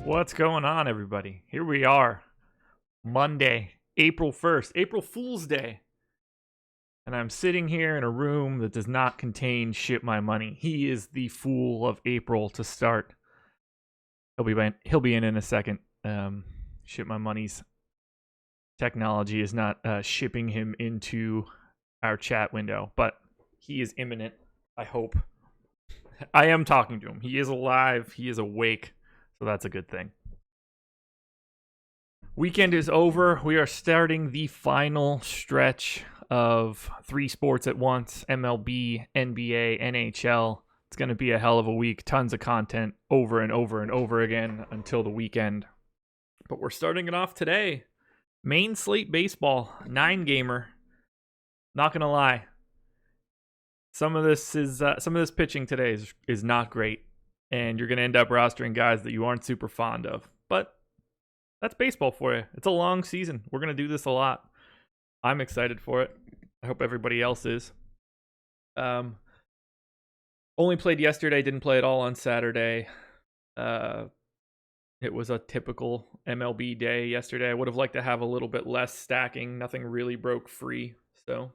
What's going on, everybody? Here we are, Monday, April 1st, April Fool's Day. And I'm sitting here in a room that does not contain Ship My Money. He is the fool of April to start. He'll be in a second. Ship My Money's technology is not shipping him into our chat window, but he is imminent, I hope. I am talking to him. He is alive. He is awake. So that's a good thing. Weekend is over. We are starting the final stretch of 3 sports at once. MLB, NBA, NHL. It's going to be a hell of a week. Tons of content over and over and over again until the weekend. But we're starting it off today. Main slate baseball, 9-gamer. Not going to lie. Some of this pitching today is not great. And you're going to end up rostering guys that you aren't super fond of. But that's baseball for you. It's a long season. We're going to do this a lot. I'm excited for it. I hope everybody else is. Only played yesterday. Didn't play at all on Saturday. It was a typical MLB day yesterday. I would have liked to have a little bit less stacking. Nothing really broke free. So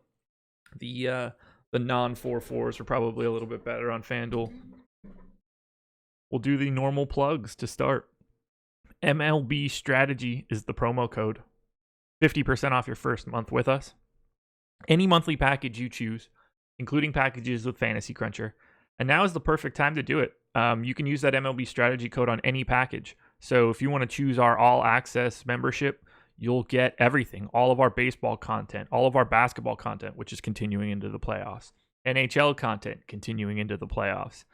the non-4-4s were probably a little bit better on FanDuel. We'll do the normal plugs to start. MLB Strategy is the promo code. 50% off your first month with us. Any monthly package you choose, including packages with Fantasy Cruncher. And now is the perfect time to do it. You can use that MLB Strategy code on any package. So if you want to choose our All Access membership, you'll get everything. All of our baseball content, all of our basketball content, which is continuing into the playoffs. NHL content, continuing into the playoffs.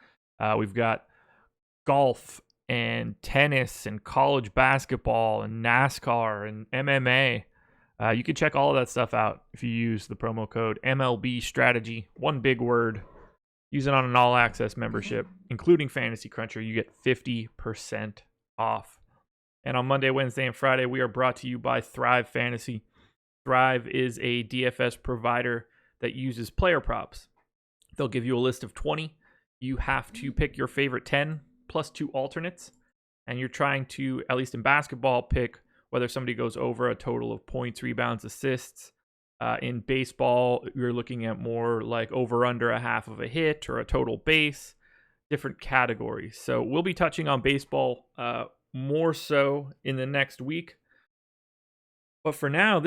We've got golf and tennis and college basketball and NASCAR and MMA. You can check all of that stuff out if you use the promo code MLB Strategy. One big word. Use it on an all-access membership, including Fantasy Cruncher. You get 50% off. And on Monday, Wednesday, and Friday, we are brought to you by Thrive Fantasy. Thrive is a DFS provider that uses player props. They'll give you a list of 20. You have to pick your favorite 10 plus 2 alternates. And you're trying to, at least in basketball, pick whether somebody goes over a total of points, rebounds, assists. In baseball, you're looking at more like over under a half of a hit or a total base, different categories. So we'll be touching on baseball more so in the next week. But for now,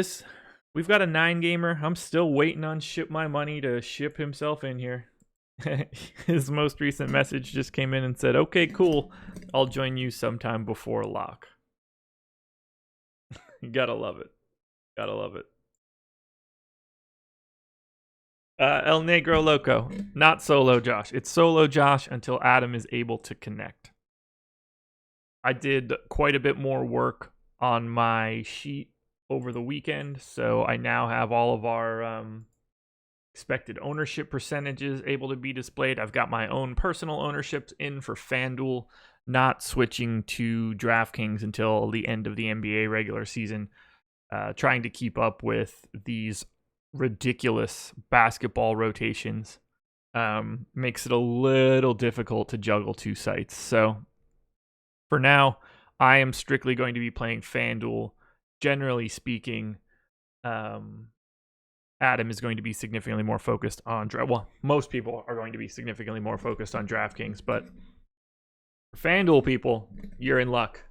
we've got a 9-gamer. I'm still waiting on Ship My Money to ship himself in here. His most recent message just came in and said, "Okay, cool. I'll join you sometime before lock." You gotta love it. Gotta love it. El Negro Loco. Not solo Josh. It's solo Josh until Adam is able to connect. I did quite a bit more work on my sheet over the weekend, so I now have all of our expected ownership percentages able to be displayed. I've got my own personal ownerships in for FanDuel, not switching to DraftKings until the end of the NBA regular season, trying to keep up with these ridiculous basketball rotations. Makes it a little difficult to juggle 2 sites. So for now, I am strictly going to be playing FanDuel. Generally speaking, Adam is going to be significantly more focused on most people are going to be significantly more focused on DraftKings, but for FanDuel people, you're in luck.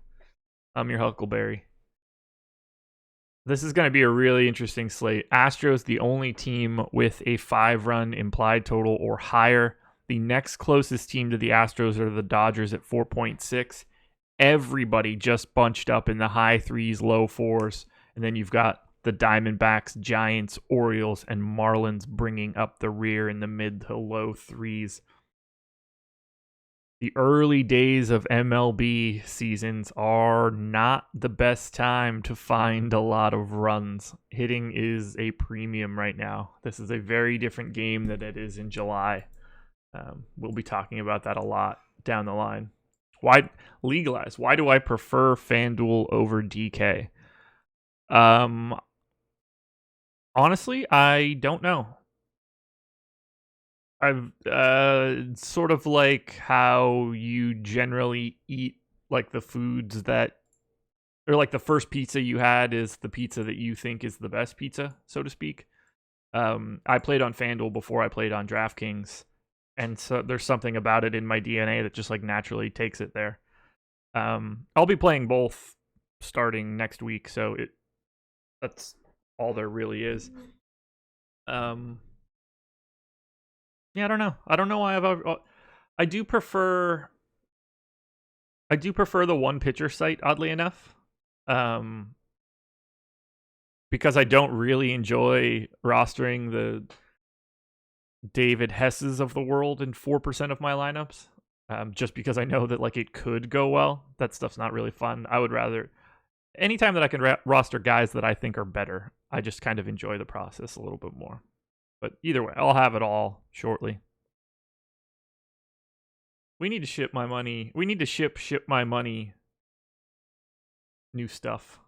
I'm your Huckleberry. This is going to be a really interesting slate. Astros, the only team with a 5-run implied total or higher. The next closest team to the Astros are the Dodgers at 4.6. Everybody just bunched up in the high 3s, low 4s. And then you've got the Diamondbacks, Giants, Orioles, and Marlins bringing up the rear in the mid to low 3s. The early days of MLB seasons are not the best time to find a lot of runs. Hitting is a premium right now. This is a very different game than it is in July. We'll be talking about that a lot down the line. Why legalize? Why do I prefer FanDuel over DK? Honestly, I don't know. I've sort of like how you generally eat like the foods that, or like the first pizza you had is the pizza that you think is the best pizza, so to speak. I played on FanDuel before I played on DraftKings, and so there's something about it in my DNA that just like naturally takes it there. I'll be playing both starting next week, so that's all there really is. Yeah, I don't know. I don't know why I do prefer the one pitcher site, oddly enough. Because I don't really enjoy rostering the David Hesses of the world in 4% of my lineups. Just because I know that like it could go well. That stuff's not really fun. I would rather anytime that I can roster guys that I think are better, I just kind of enjoy the process a little bit more. But either way, I'll have it all shortly. We need to ship my money. We need to ship my money new stuff.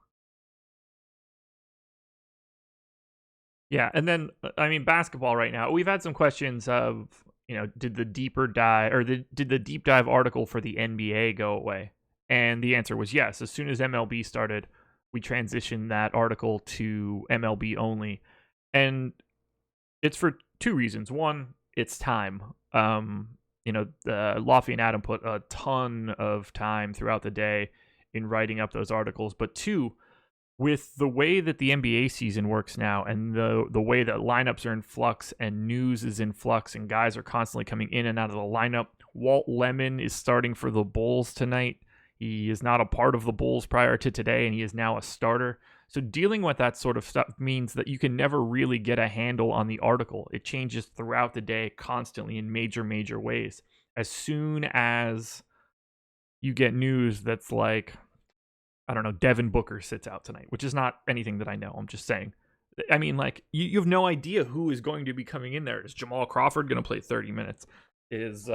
Yeah, and then I mean basketball right now. We've had some questions of, did the deep dive article for the NBA go away? And the answer was yes. As soon as MLB started, we transitioned that article to MLB only. And it's for two reasons. One, it's time. Lofty and Adam put a ton of time throughout the day in writing up those articles. But two, with the way that the NBA season works now and the way that lineups are in flux and news is in flux and guys are constantly coming in and out of the lineup, Walt Lemon is starting for the Bulls tonight. He is not a part of the Bulls prior to today, and he is now a starter. So dealing with that sort of stuff means that you can never really get a handle on the article. It changes throughout the day constantly in major, major ways. As soon as you get news that's like, I don't know, Devin Booker sits out tonight, which is not anything that I know. I'm just saying. I mean, like, you have no idea who is going to be coming in there. Is Jamal Crawford going to play 30 minutes? Is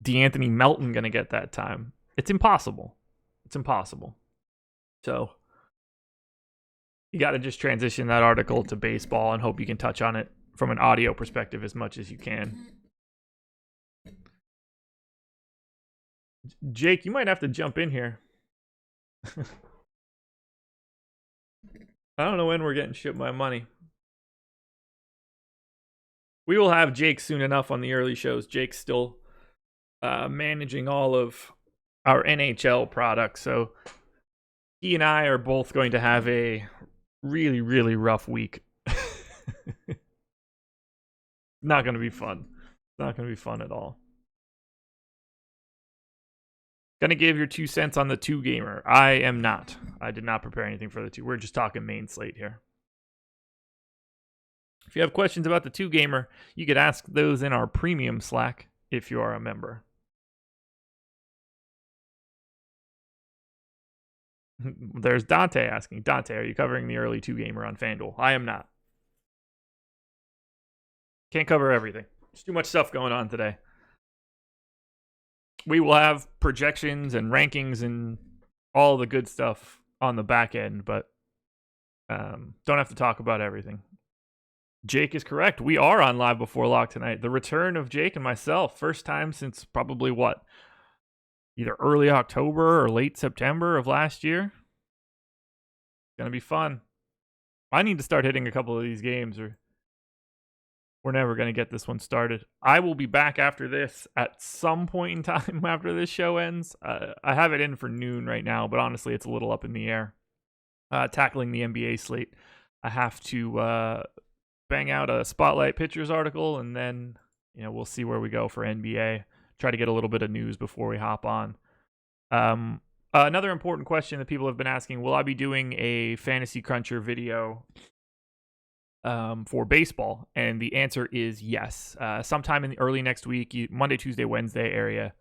DeAnthony Melton going to get that time? It's impossible. It's impossible. So you got to just transition that article to baseball and hope you can touch on it from an audio perspective as much as you can. Jake, you might have to jump in here. I don't know when we're getting shipped my money. We will have Jake soon enough on the early shows. Jake's still managing all of our NHL products, so he and I are both going to have a really, really rough week. Not going to be fun. Not going to be fun at all. Gonna give your 2 cents on the 2-gamer. I am not. I did not prepare anything for the 2. We're just talking main slate here. If you have questions about the 2-gamer, you could ask those in our premium Slack if you are a member. There's Dante asking. Dante, are you covering the early 2-gamer on FanDuel? I am not. Can't cover everything. There's too much stuff going on today. We will have projections and rankings and all the good stuff on the back end, but don't have to talk about everything. Jake is correct. We are on Live Before Lock tonight. The return of Jake and myself. First time since probably what? Either early October or late September of last year. It's going to be fun. I need to start hitting a couple of these games or we're never going to get this one started. I will be back after this at some point in time after this show ends. I have it in for noon right now, but honestly, it's a little up in the air. Tackling the NBA slate. I have to bang out a Spotlight Pitchers article, and then we'll see where we go for NBA. Try to get a little bit of news before we hop on. Another important question that people have been asking, will I be doing a Fantasy Cruncher video for baseball? And the answer is yes. Sometime in the early next week, Monday, Tuesday, Wednesday area,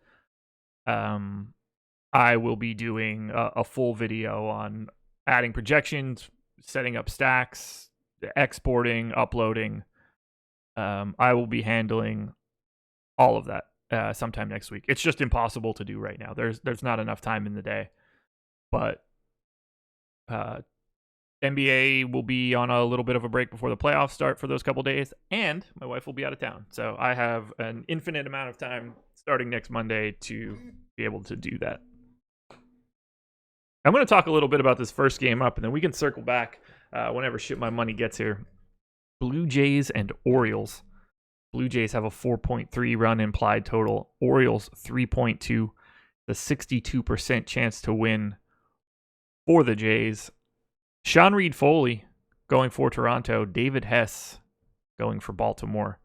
I will be doing a full video on adding projections, setting up stacks, exporting, uploading. I will be handling all of that sometime next week. It's just impossible to do right now. There's not enough time in the day. But NBA will be on a little bit of a break before the playoffs start for those couple days, and my wife will be out of town. So I have an infinite amount of time starting next Monday to be able to do that. I'm going to talk a little bit about this first game up, and then we can circle back whenever shit my money gets here. Blue Jays and Orioles. Blue Jays have a 4.3 run implied total. Orioles 3.2. The 62% chance to win for the Jays. Sean Reed-Foley going for Toronto. David Hess going for Baltimore.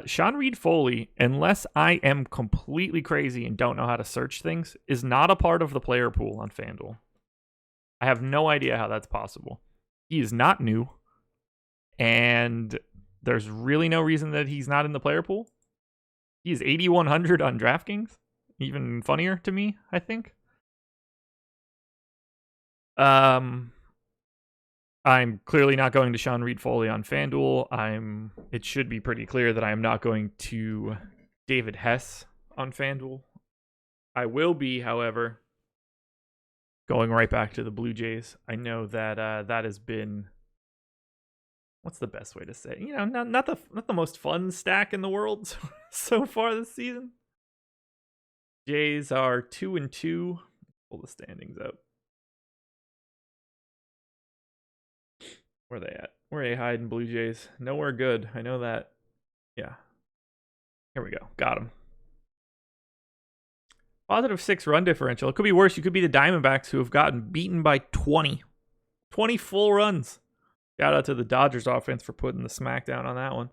Sean Reed-Foley, unless I am completely crazy and don't know how to search things, is not a part of the player pool on FanDuel. I have no idea how that's possible. He is not new, and there's really no reason that he's not in the player pool. He is 8,100 on DraftKings. Even funnier to me, I think. I'm clearly not going to Sean Reed-Foley on FanDuel. It should be pretty clear that I am not going to David Hess on FanDuel. I will be, however, going right back to the Blue Jays. I know that that has been, what's the best way to say it? You know, not the most fun stack in the world so far this season. Jays are 2-2. Pull the standings up. Where are they at? Where are they hiding, Blue Jays? Nowhere good. I know that. Yeah. Here we go. Got him. Positive 6 run differential. It could be worse. You could be the Diamondbacks, who have gotten beaten by 20. 20 full runs. Shout out to the Dodgers offense for putting the smackdown on that one.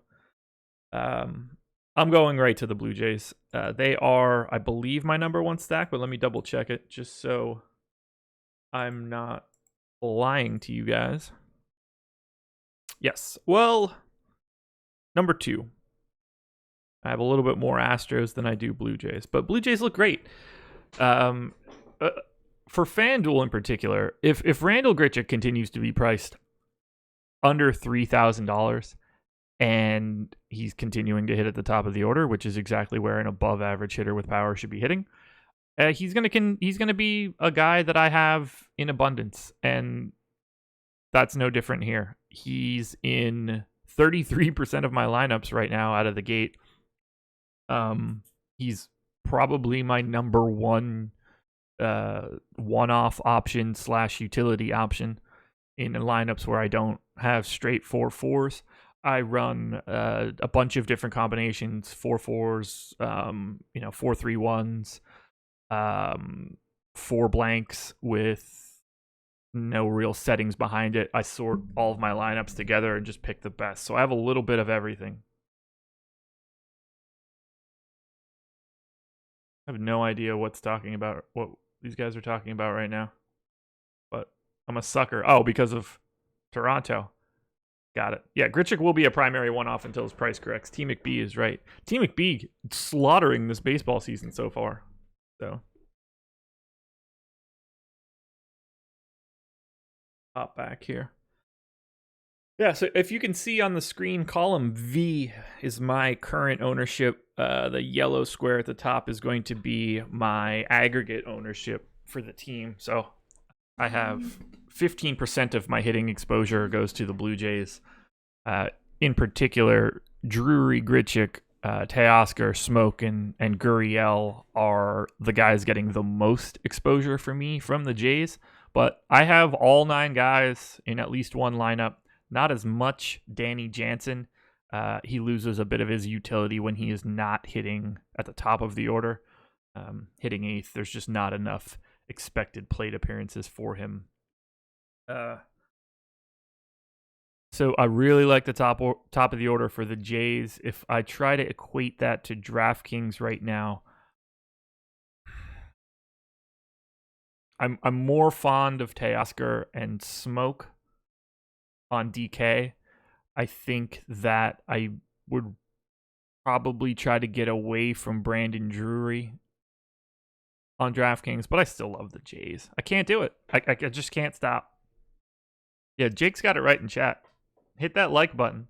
I'm going right to the Blue Jays. They are, I believe, my number one stack, but let me double check it just so I'm not lying to you guys. Yes. Well, number 2. I have a little bit more Astros than I do Blue Jays, but Blue Jays look great. For FanDuel in particular, if Randall Grichuk continues to be priced under $3,000 and he's continuing to hit at the top of the order, which is exactly where an above average hitter with power should be hitting, he's gonna be a guy that I have in abundance, and that's no different here. He's in 33% of my lineups right now out of the gate. He's probably my number one one-off option / utility option in lineups where I don't have straight 4-4s. I run a bunch of different combinations, 4-4s, 4-3-1s, 4 blanks with no real settings behind it. I sort all of my lineups together and just pick the best. So I have a little bit of everything. I have no idea what these guys are talking about right now. But I'm a sucker. Oh, because of Toronto. Got it. Yeah, Grichuk will be a primary one-off until his price corrects. T. McBee is right. T. McBee slaughtering this baseball season so far. So hop back here. Yeah, so if you can see on the screen, column V is my current ownership. The yellow square at the top is going to be my aggregate ownership for the team. So I have 15% of my hitting exposure goes to the Blue Jays. In particular, Drury, Grichuk, Teoscar, Smoke, and Gurriel are the guys getting the most exposure for me from the Jays. But I have all 9 guys in at least one lineup. Not as much Danny Jansen. He loses a bit of his utility when he is not hitting at the top of the order. Hitting 8th, there's just not enough expected plate appearances for him. So I really like the top of the order for the Jays. If I try to equate that to DraftKings right now, I'm more fond of Teoscar and Smoke on DK. I think that I would probably try to get away from Brandon Drury on DraftKings, but I still love the Jays. I can't do it. I just can't stop. Yeah, Jake's got it right in chat. Hit that like button.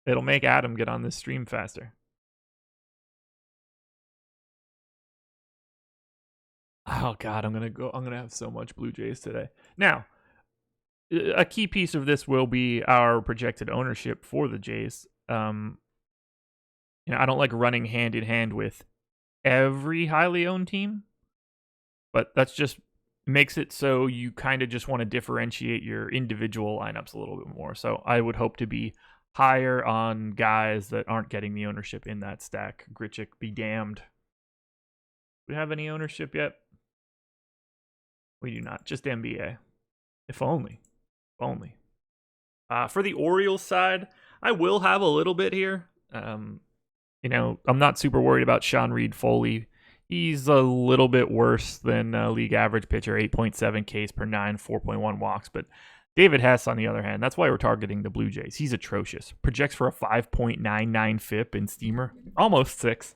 It'll make Adam get on this stream faster. Oh God, I'm gonna have so much Blue Jays today. Now, a key piece of this will be our projected ownership for the Jays. I don't like running hand in hand with every highly owned team. But that's just makes it so you kind of just want to differentiate your individual lineups a little bit more. So I would hope to be higher on guys that aren't getting the ownership in that stack. Grichuk be damned. Do we have any ownership yet? We do not. Just NBA. If only. If only. For the Orioles side, I will have a little bit here. I'm not super worried about Sean Reed-Foley. He's a little bit worse than league average pitcher, 8.7 Ks per 9, 4.1 walks. But David Hess, on the other hand, that's why we're targeting the Blue Jays. He's atrocious. Projects for a 5.99 FIP in Steamer, almost 6.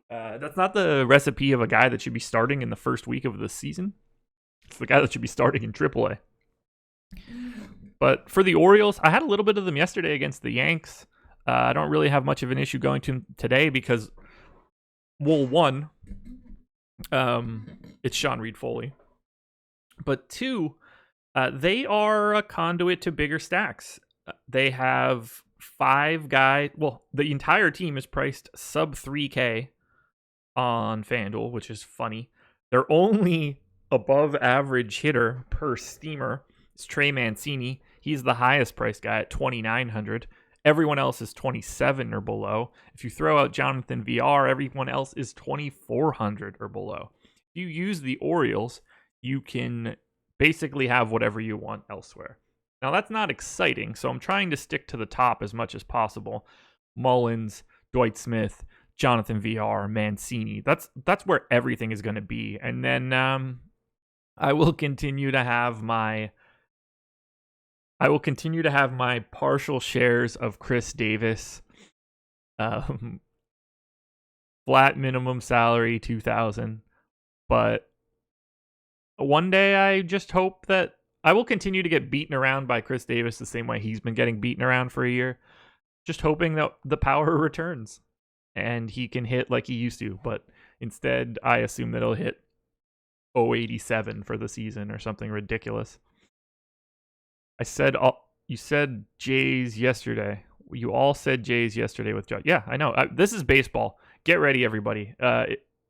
That's not the recipe of a guy that should be starting in the first week of the season. It's the guy that should be starting in AAA. But for the Orioles, I had a little bit of them yesterday against the Yanks. I don't really have much of an issue going to them today because, well, one, it's Sean Reed-Foley. But two, they are a conduit to bigger stacks. They have 5 guys. Well, the entire team is priced sub 3K on FanDuel, which is funny. Their only above average hitter per Steamer is Trey Mancini. He's the highest priced guy at 2,900. Everyone else is 27 or below. If you throw out Jonathan VR, everyone else is 2,400 or below. If you use the Orioles, you can basically have whatever you want elsewhere. Now, that's not exciting, so I'm trying to stick to the top as much as possible. Mullins, Dwight Smith, Jonathan VR, Mancini. That's where everything is going to be. And then I will continue to have my partial shares of Chris Davis. Flat minimum salary, $2,000. But one day I just hope that I will continue to get beaten around by Chris Davis the same way he's been getting beaten around for a year. Just hoping that the power returns and he can hit like he used to. But instead, I assume that he'll hit 087 for the season or something ridiculous. You said Jays yesterday. You all said Jays yesterday with Josh. Yeah, I know. This is baseball. Get ready, everybody.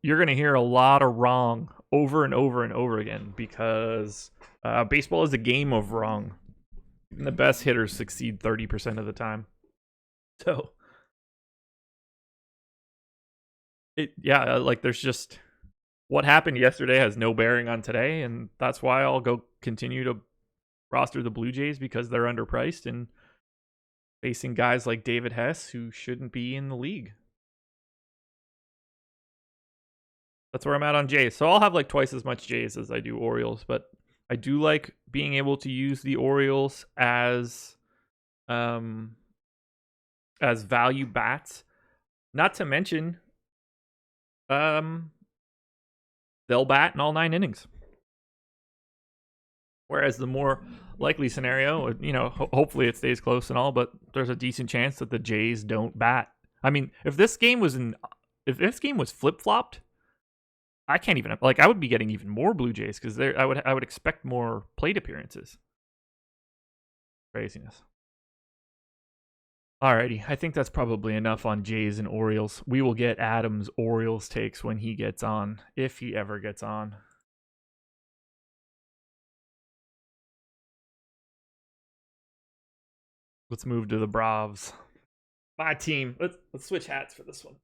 You're going to hear a lot of wrong over and over and over again because baseball is a game of wrong. And the best hitters succeed 30% of the time. So, there's just what happened yesterday has no bearing on today, and that's why I'll go continue to roster the Blue Jays because they're underpriced and facing guys like David Hess who shouldn't be in the league. That's where I'm at on Jays. So I'll have like twice as much Jays as I do Orioles, but I do like being able to use the Orioles as value bats. Not to mention, they'll bat in all 9 innings. Whereas the more likely scenario, hopefully it stays close and all, but there's a decent chance that the Jays don't bat. I mean, if this game was flip-flopped, I can't even I would be getting even more Blue Jays because I would expect more plate appearances. Craziness. Alrighty, I think that's probably enough on Jays and Orioles. We will get Adam's Orioles takes when he gets on, if he ever gets on. Let's move to the Bravs. My team. Let's switch hats for this one.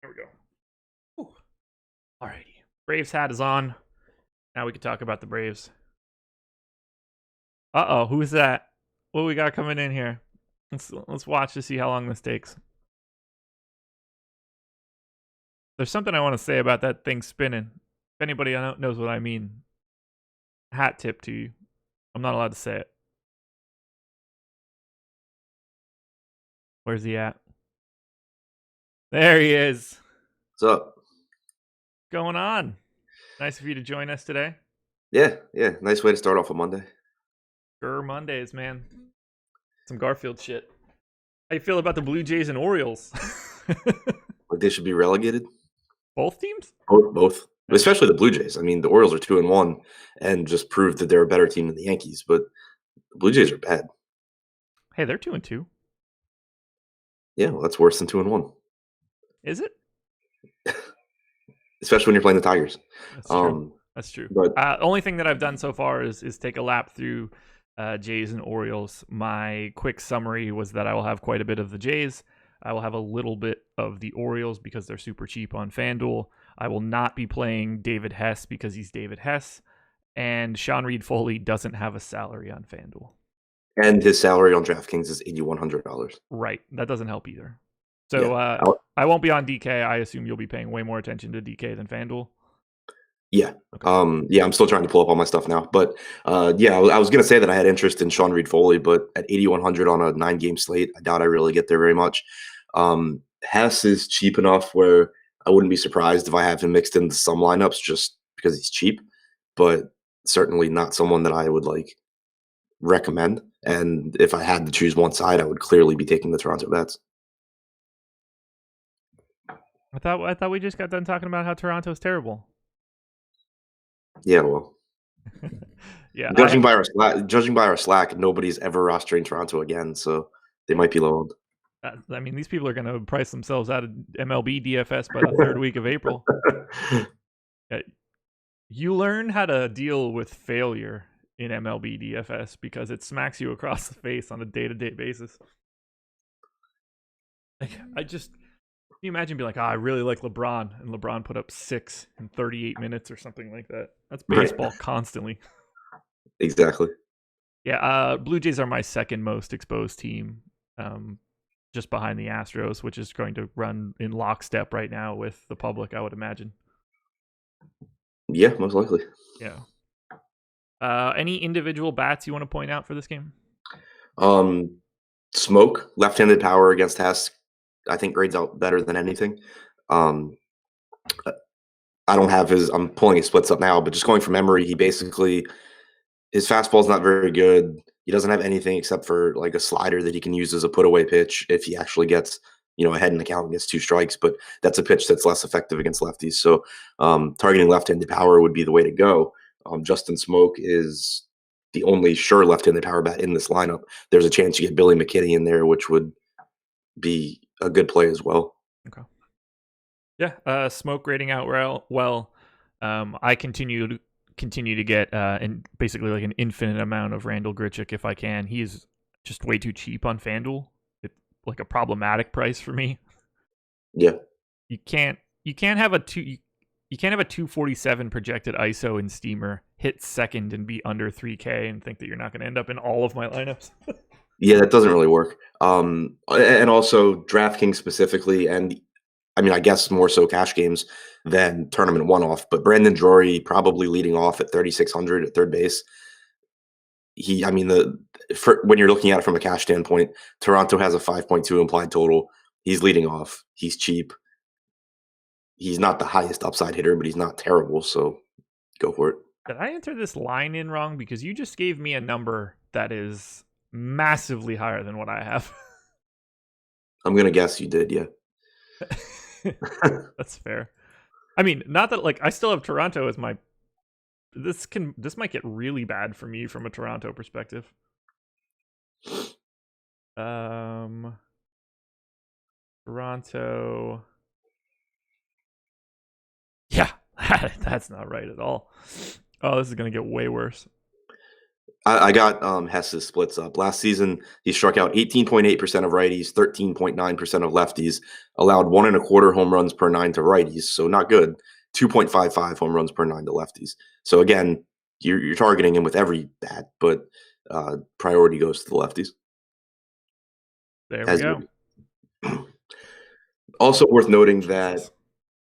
There we go. Ooh. Alrighty. Braves hat is on. Now we can talk about the Braves. Uh-oh, who's that? What we got coming in here? Let's watch to see how long this takes. There's something I want to say about that thing spinning. If anybody knows what I mean, hat tip to you. I'm not allowed to say it. Where's he at? There he is. What's up? What's going on? Nice of you to join us today. Yeah. Nice way to start off a Monday. Sure, Mondays, man. Some Garfield shit. How you feel about the Blue Jays and Orioles? Like they should be relegated? Both teams? Both. Especially the Blue Jays. I mean, the Orioles are 2-1 and just proved that they're a better team than the Yankees, but the Blue Jays are bad. Hey, they're 2-2. Yeah, well, that's worse than 2-1. Is it? especially when you're playing the Tigers. That's true. Um, That's true. but Only thing that I've done so far is take a lap through Jays and Orioles. My quick summary was that I will have quite a bit of the Jays. I will have a little bit of the Orioles because they're super cheap on FanDuel. I will not be playing David Hess because he's David Hess. And Sean Reed Foley doesn't have a salary on FanDuel. and his salary on DraftKings is $8,100. Right. That doesn't help either. So Yeah, I won't be on DK. I assume you'll be paying way more attention to DK than FanDuel. yeah. Okay. Yeah, I'm still trying to pull up all my stuff now. But yeah, I was gonna say that I had interest in Sean Reed Foley, but at 8,100 on a 9-game slate, I doubt I really get there very much. Hess is cheap enough where I wouldn't be surprised if I have him mixed into some lineups just because he's cheap, but certainly not someone that I would like recommend. And if I had to choose one side, I would clearly be taking the Toronto Bats. I thought we just got done talking about how Toronto's terrible. Yeah, well, Yeah. judging by our Slack, nobody's ever rostering Toronto again, so they might be low owned. I mean, these people are going to price themselves out of MLB DFS by the third week of April. You learn how to deal with failure in MLB DFS because it smacks you across the face on a day-to-day basis. Can you imagine being like, I really like LeBron, and LeBron put up 6 in 38 minutes or something like that. That's baseball constantly. Exactly. Yeah, Blue Jays are my second most exposed team, just behind the Astros, which is going to run in lockstep right now with the public, I would imagine. Yeah, most likely. Yeah. Any individual bats you want to point out for this game? Smoke, left-handed power against Hess, I think grades out better than anything. I don't have I'm pulling his splits up now, but just going from memory, his fastball's not very good. He doesn't have anything except for like a slider that he can use as a put away pitch if he actually gets, ahead in the count and gets 2 strikes, but that's a pitch that's less effective against lefties. So targeting left-handed power would be the way to go. Justin Smoke is the only sure left-handed power bat in this lineup. There's a chance you get Billy McKinney in there, which would be a good play as well. Okay. Yeah, Smoke grading out well. I continue to get basically like an infinite amount of Randall Grichuk if I can. He is just way too cheap on FanDuel. It's like a problematic price for me. Yeah. You can't have a 247 projected ISO in Steamer, hit second and be under 3K and think that you're not going to end up in all of my lineups. Yeah, that doesn't really work. And also DraftKings specifically, and I mean, I guess more so cash games than tournament one-off, but Brandon Drury probably leading off at 3,600 at third base. When you're looking at it from a cash standpoint, Toronto has a 5.2 implied total. He's leading off. He's cheap. He's not the highest upside hitter, but he's not terrible, so go for it. Did I enter this line in wrong? Because you just gave me a number that is massively higher than what I have. I'm going to guess you did, yeah. That's fair. I mean, not that like I still have Toronto as my. This might get really bad for me from a Toronto perspective. Toronto. Yeah, that's not right at all. Oh, this is gonna get way worse. I got Hess's splits up. Last season, he struck out 18.8% of righties, 13.9% of lefties, allowed 1.25 home runs per 9 to righties, so not good. 2.55 home runs per 9 to lefties. So again, you're targeting him with every bat, but priority goes to the lefties. There we go. Also worth noting that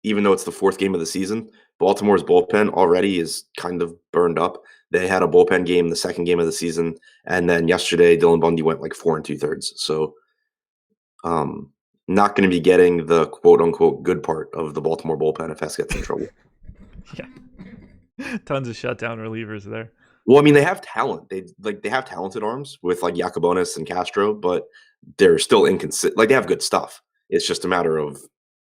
even though it's the 4th game of the season, Baltimore's bullpen already is kind of burned up. They had a bullpen game the 2nd game of the season, and then yesterday Dylan Bundy went like 4 2/3. So not going to be getting the quote-unquote good part of the Baltimore bullpen if Hess gets in trouble. Yeah. Tons of shutdown relievers there. Well, I mean, they have talent. They have talented arms with like Yacobonis and Castro, but they're still inconsistent. Like they have good stuff. It's just a matter of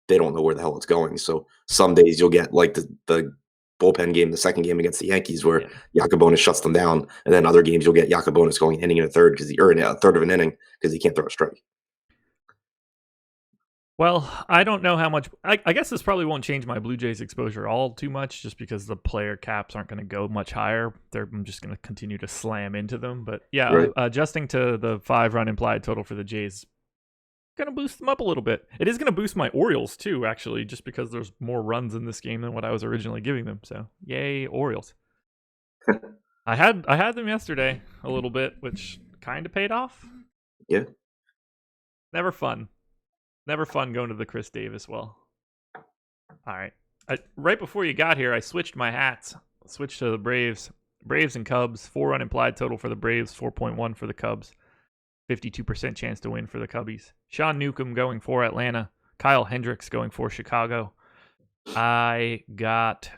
they don't know where the hell it's going. So some days you'll get like the bullpen game, the 2nd game against the Yankees, where Yacobonis shuts them down, and then other games you'll get Yacobonis going inning in a third in a third of an inning because he can't throw a strike. Well, I don't know how much. I guess this probably won't change my Blue Jays exposure all too much, just because the player caps aren't going to go much higher. I'm just going to continue to slam into them. But yeah, Right. adjusting to the 5-run implied total for the Jays going to boost them up a little bit. It is going to boost my Orioles too, actually, just because there's more runs in this game than what I was originally giving them. So yay, Orioles. I had them yesterday a little bit, which kind of paid off. Yeah. Never fun going to the Chris Davis well. All right. Right before you got here, I switched my hats. Switched to the Braves. Braves and Cubs. 4-run implied total for the Braves. 4.1 for the Cubs. 52% chance to win for the Cubbies. Sean Newcomb going for Atlanta. Kyle Hendricks going for Chicago. I got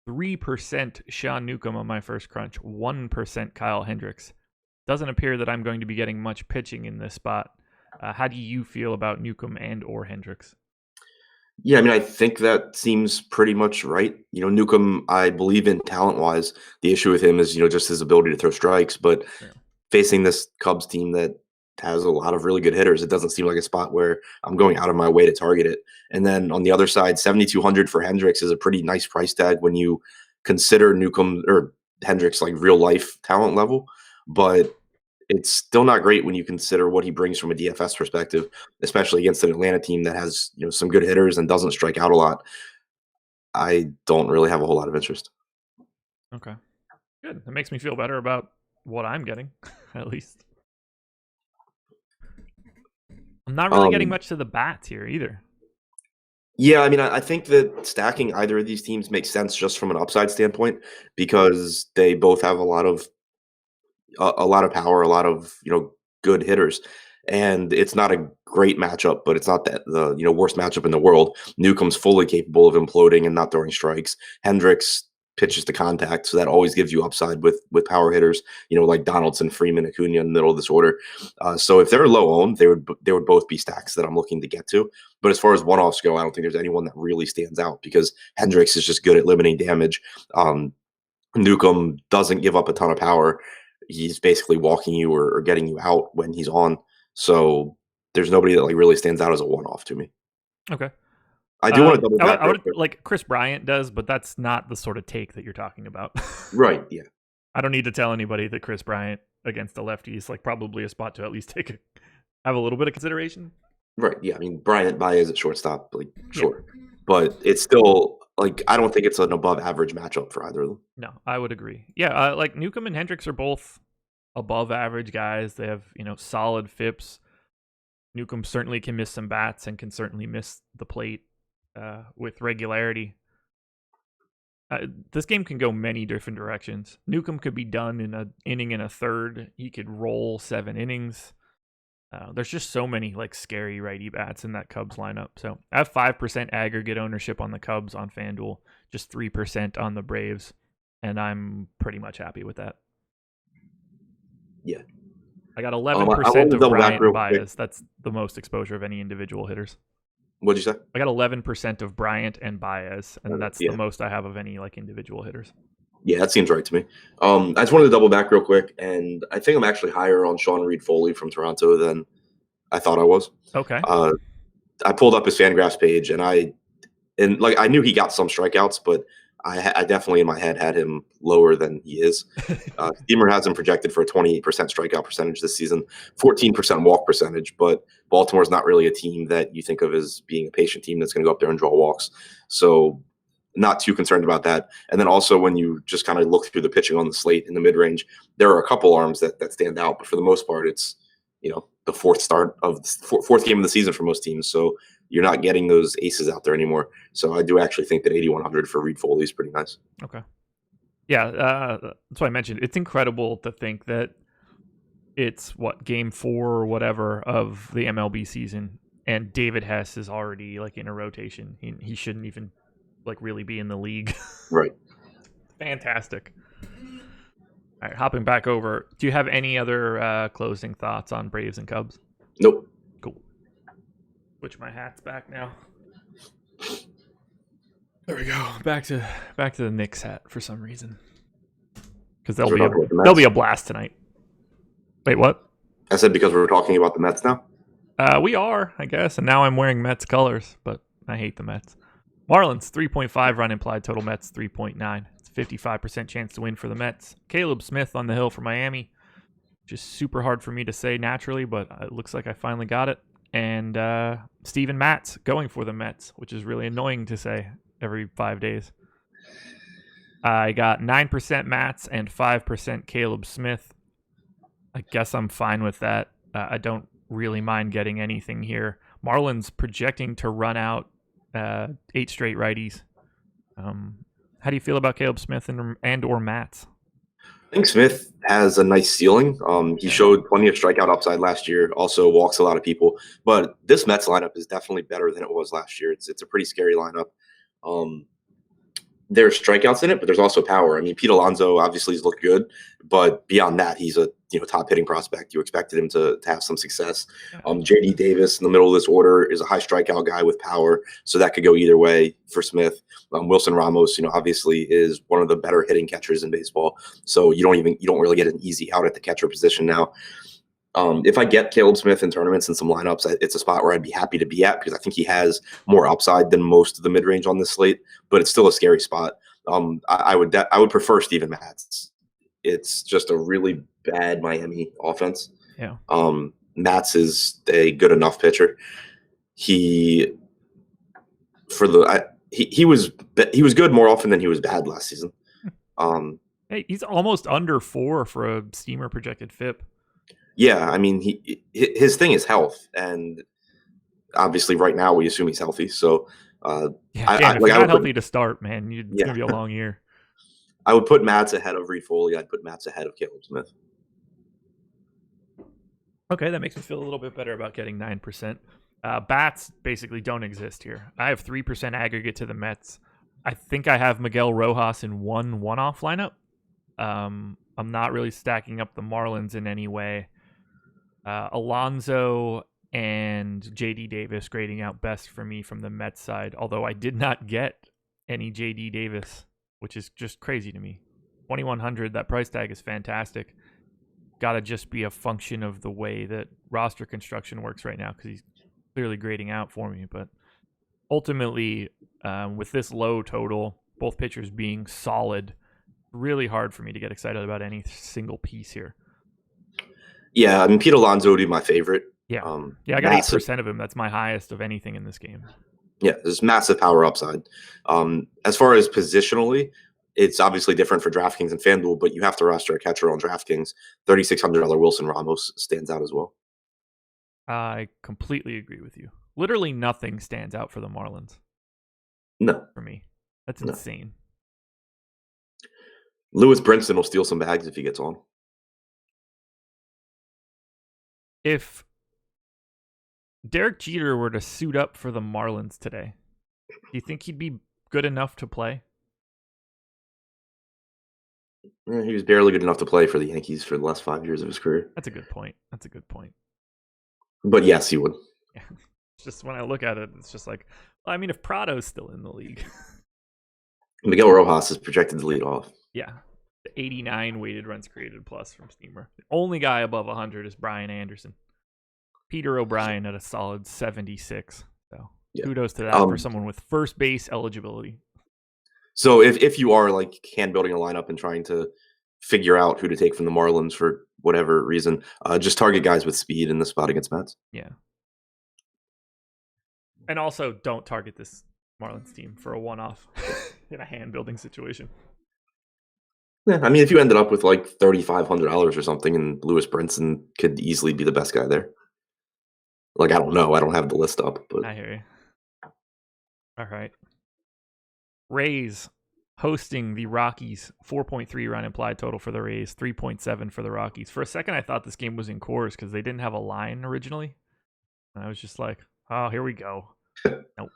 3% Sean Newcomb on my first crunch. 1% Kyle Hendricks. Doesn't appear that I'm going to be getting much pitching in this spot. How do you feel about Newcomb and or Hendricks? Yeah, I mean, I think that seems pretty much right. Newcomb, I believe in talent-wise. The issue with him is, just his ability to throw strikes. But Yeah. facing this Cubs team that has a lot of really good hitters, it doesn't seem like a spot where I'm going out of my way to target it. And then on the other side, 7,200 for Hendricks is a pretty nice price tag when you consider Newcomb or Hendricks like real life talent level. But it's still not great when you consider what he brings from a DFS perspective, especially against an Atlanta team that has some good hitters and doesn't strike out a lot. I don't really have a whole lot of interest. Okay. Good. That makes me feel better about what I'm getting, at least. I'm not really getting much to the bats here either. Yeah, I mean, I think that stacking either of these teams makes sense just from an upside standpoint because they both have a lot of power, a lot of good hitters, and it's not a great matchup, but it's not the worst matchup in the world. Newcomb's fully capable of imploding and not throwing strikes. Hendricks pitches to contact, so that always gives you upside with power hitters, like Donaldson, Freeman, Acuna in the middle of this order. So if they're low owned, they would both be stacks that I'm looking to get to. But as far as one offs go, I don't think there's anyone that really stands out because Hendricks is just good at limiting damage. Newcomb doesn't give up a ton of power. He's basically walking you or getting you out when he's on. So there's nobody that really stands out as a one-off to me. Okay. I do want to double back. I would like Chris Bryant does, but that's not the sort of take that you're talking about. Right. Yeah. I don't need to tell anybody that Chris Bryant against the lefty is probably a spot to at least have a little bit of consideration. Right. Yeah. I mean, Bryant Baez at shortstop, sure, but it's still I don't think it's an above average matchup for either of them. No, I would agree. Yeah, Newcomb and Hendricks are both above average guys. They have solid FIPS. Newcomb certainly can miss some bats and can certainly miss the plate with regularity. This game can go many different directions. Newcomb could be done in an inning and a third. He could roll 7 innings. There's just so many scary righty bats in that Cubs lineup. So I have 5% aggregate ownership on the Cubs on FanDuel, just 3% on the Braves, and I'm pretty much happy with that. Yeah. I got 11% of Bryant and Baez. That's the most exposure of any individual hitters. What'd you say? I got 11% of Bryant and Baez, and that's the most I have of any individual hitters. Yeah, that seems right to me. I just wanted to double back real quick, and I think I'm actually higher on Sean Reed-Foley from Toronto than I thought I was. Okay. I pulled up his FanGraphs page, and I knew he got some strikeouts, but I definitely in my head had him lower than he is. Steamer has him projected for a 28% strikeout percentage this season, 14% walk percentage, but Baltimore's not really a team that you think of as being a patient team that's going to go up there and draw walks. So not too concerned about that. And then also when you just kind of look through the pitching on the slate in the mid-range, there are a couple arms that stand out, but for the most part, it's the fourth game of the season for most teams. So you're not getting those aces out there anymore. So I do actually think that 8,100 for Reed-Foley is pretty nice. Okay. Yeah, that's why I mentioned it's incredible to think that it's game 4 or whatever of the MLB season, and David Hess is already in a rotation. He shouldn't even really be in the league. Right. Fantastic. All right, hopping back over. Do you have any other closing thoughts on Braves and Cubs? Nope. Cool. Switch my hats back now. There we go. Back to the Knicks hat for some reason. Because they'll be a blast tonight. Wait, what? I said because we're talking about the Mets now. We are, I guess, and now I'm wearing Mets colors, but I hate the Mets. Marlins 3.5 run implied total. Mets 3.9. It's 55% chance to win for the Mets. Caleb Smith on the hill for Miami. Just super hard for me to say naturally, but it looks like I finally got it. And Steven Matz going for the Mets, which is really annoying to say every 5 days. I got 9% Matz and 5% Caleb Smith. I guess I'm fine with that. I don't really mind getting anything here. Marlins projecting to run out 8 straight righties. How do you feel about Caleb Smith and or Matz? I think Smith has a nice ceiling. He showed plenty of strikeout upside last year. Also walks a lot of people, but this Mets lineup is definitely better than it was last year. It's a pretty scary lineup. There's strikeouts in it, but there's also power. I mean, Pete Alonso obviously has looked good, but beyond that, he's a top hitting prospect. You expected him to have some success. JD Davis in the middle of this order is a high strikeout guy with power, so that could go either way for Smith. Wilson Ramos, obviously is one of the better hitting catchers in baseball, so you don't really get an easy out at the catcher position now. If I get Caleb Smith in tournaments and some lineups, it's a spot where I'd be happy to be at because I think he has more upside than most of the mid range on this slate. But it's still a scary spot. I would prefer Steven Matz. It's just a really bad Miami offense. Yeah. Matz is a good enough pitcher. He was good more often than he was bad last season. Hey, he's almost under 4 for a steamer projected FIP. Yeah, I mean, his thing is health, and obviously, right now we assume he's healthy. So, if you're not healthy to start, man, it's gonna be a long year. I would put Matz ahead of Reed Foley. I'd put Matz ahead of Caleb Smith. Okay, that makes me feel a little bit better about getting 9%. Bats basically don't exist here. I have 3% aggregate to the Mets. I think I have Miguel Rojas in one-off lineup. I'm not really stacking up the Marlins in any way. Alonso and JD Davis grading out best for me from the Mets side, although I did not get any JD Davis, which is just crazy to me. 2,100, that price tag is fantastic. Got to just be a function of the way that roster construction works right now because he's clearly grading out for me. But ultimately, with this low total, both pitchers being solid, really hard for me to get excited about any single piece here. Yeah, I mean, Pete Alonso would be my favorite. Yeah, I got 8% of him. That's my highest of anything in this game. Yeah, there's massive power upside. As far as positionally, it's obviously different for DraftKings and FanDuel, but you have to roster a catcher on DraftKings. $3,600 Wilson Ramos stands out as well. I completely agree with you. Literally nothing stands out for the Marlins. No. For me. That's insane. Lewis Brinson will steal some bags if he gets on. If Derek Jeter were to suit up for the Marlins today, do you think he'd be good enough to play? He was barely good enough to play for the Yankees for the last 5 years of his career. That's a good point. But yes, he would. Yeah. It's just when I look at it, it's just like, well, I mean, if Prado's still in the league. Miguel Rojas is projected to lead off. Yeah. The 89 weighted runs created plus from Steamer. The only guy above 100 is Brian Anderson. Peter O'Brien at a solid 76. So kudos to that for someone with first base eligibility. So if you are like hand building a lineup and trying to figure out who to take from the Marlins for whatever reason, just target guys with speed in the spot against Mets. Yeah. And also don't target this Marlins team for a one-off in a hand building situation. Yeah, I mean, if you ended up with like $3,500 or something, and Lewis Brinson could easily be the best guy there. Like, I don't know. I don't have the list up, but I hear you. All right. Rays hosting the Rockies. 4.3 run implied total for the Rays. 3.7 for the Rockies. For a second, I thought this game was in Coors because they didn't have a line originally. And I was just like, oh, here we go. Nope.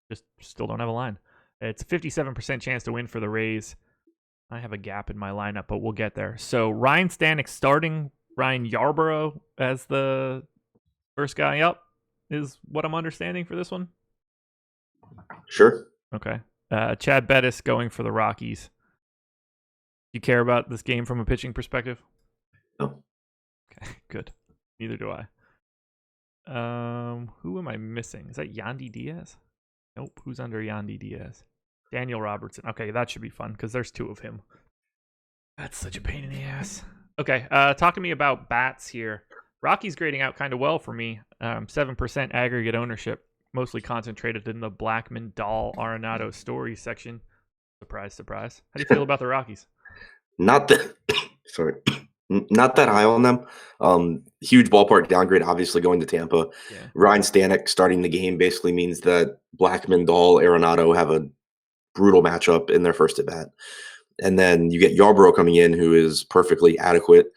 Just still don't have a line. It's a 57% chance to win for the Rays. I have a gap in my lineup, but we'll get there. So Ryan Stanek starting, Ryan Yarborough as the first guy up is what I'm understanding for this one. Sure. Okay. Chad Bettis going for the Rockies. Do you care about this game from a pitching perspective? No. Okay, good. Neither do I. Who am I missing? Is that Yandy Diaz? Nope. Who's under Yandy Diaz? Daniel Robertson. Okay, that should be fun because there's 2 of him. That's such a pain in the ass. Okay, talk to me about bats here. Rocky's grading out kind of well for me. 7% aggregate ownership, mostly concentrated in the Blackman, Dahl, Arenado Story section. Surprise, surprise. How do you feel about the Rockies? Not that sorry. Not that high on them. Huge ballpark downgrade, obviously going to Tampa. Yeah. Ryan Stanek starting the game basically means that Blackman, Dahl, Arenado have a brutal matchup in their first at bat. And then you get Yarbrough coming in, who is perfectly adequate.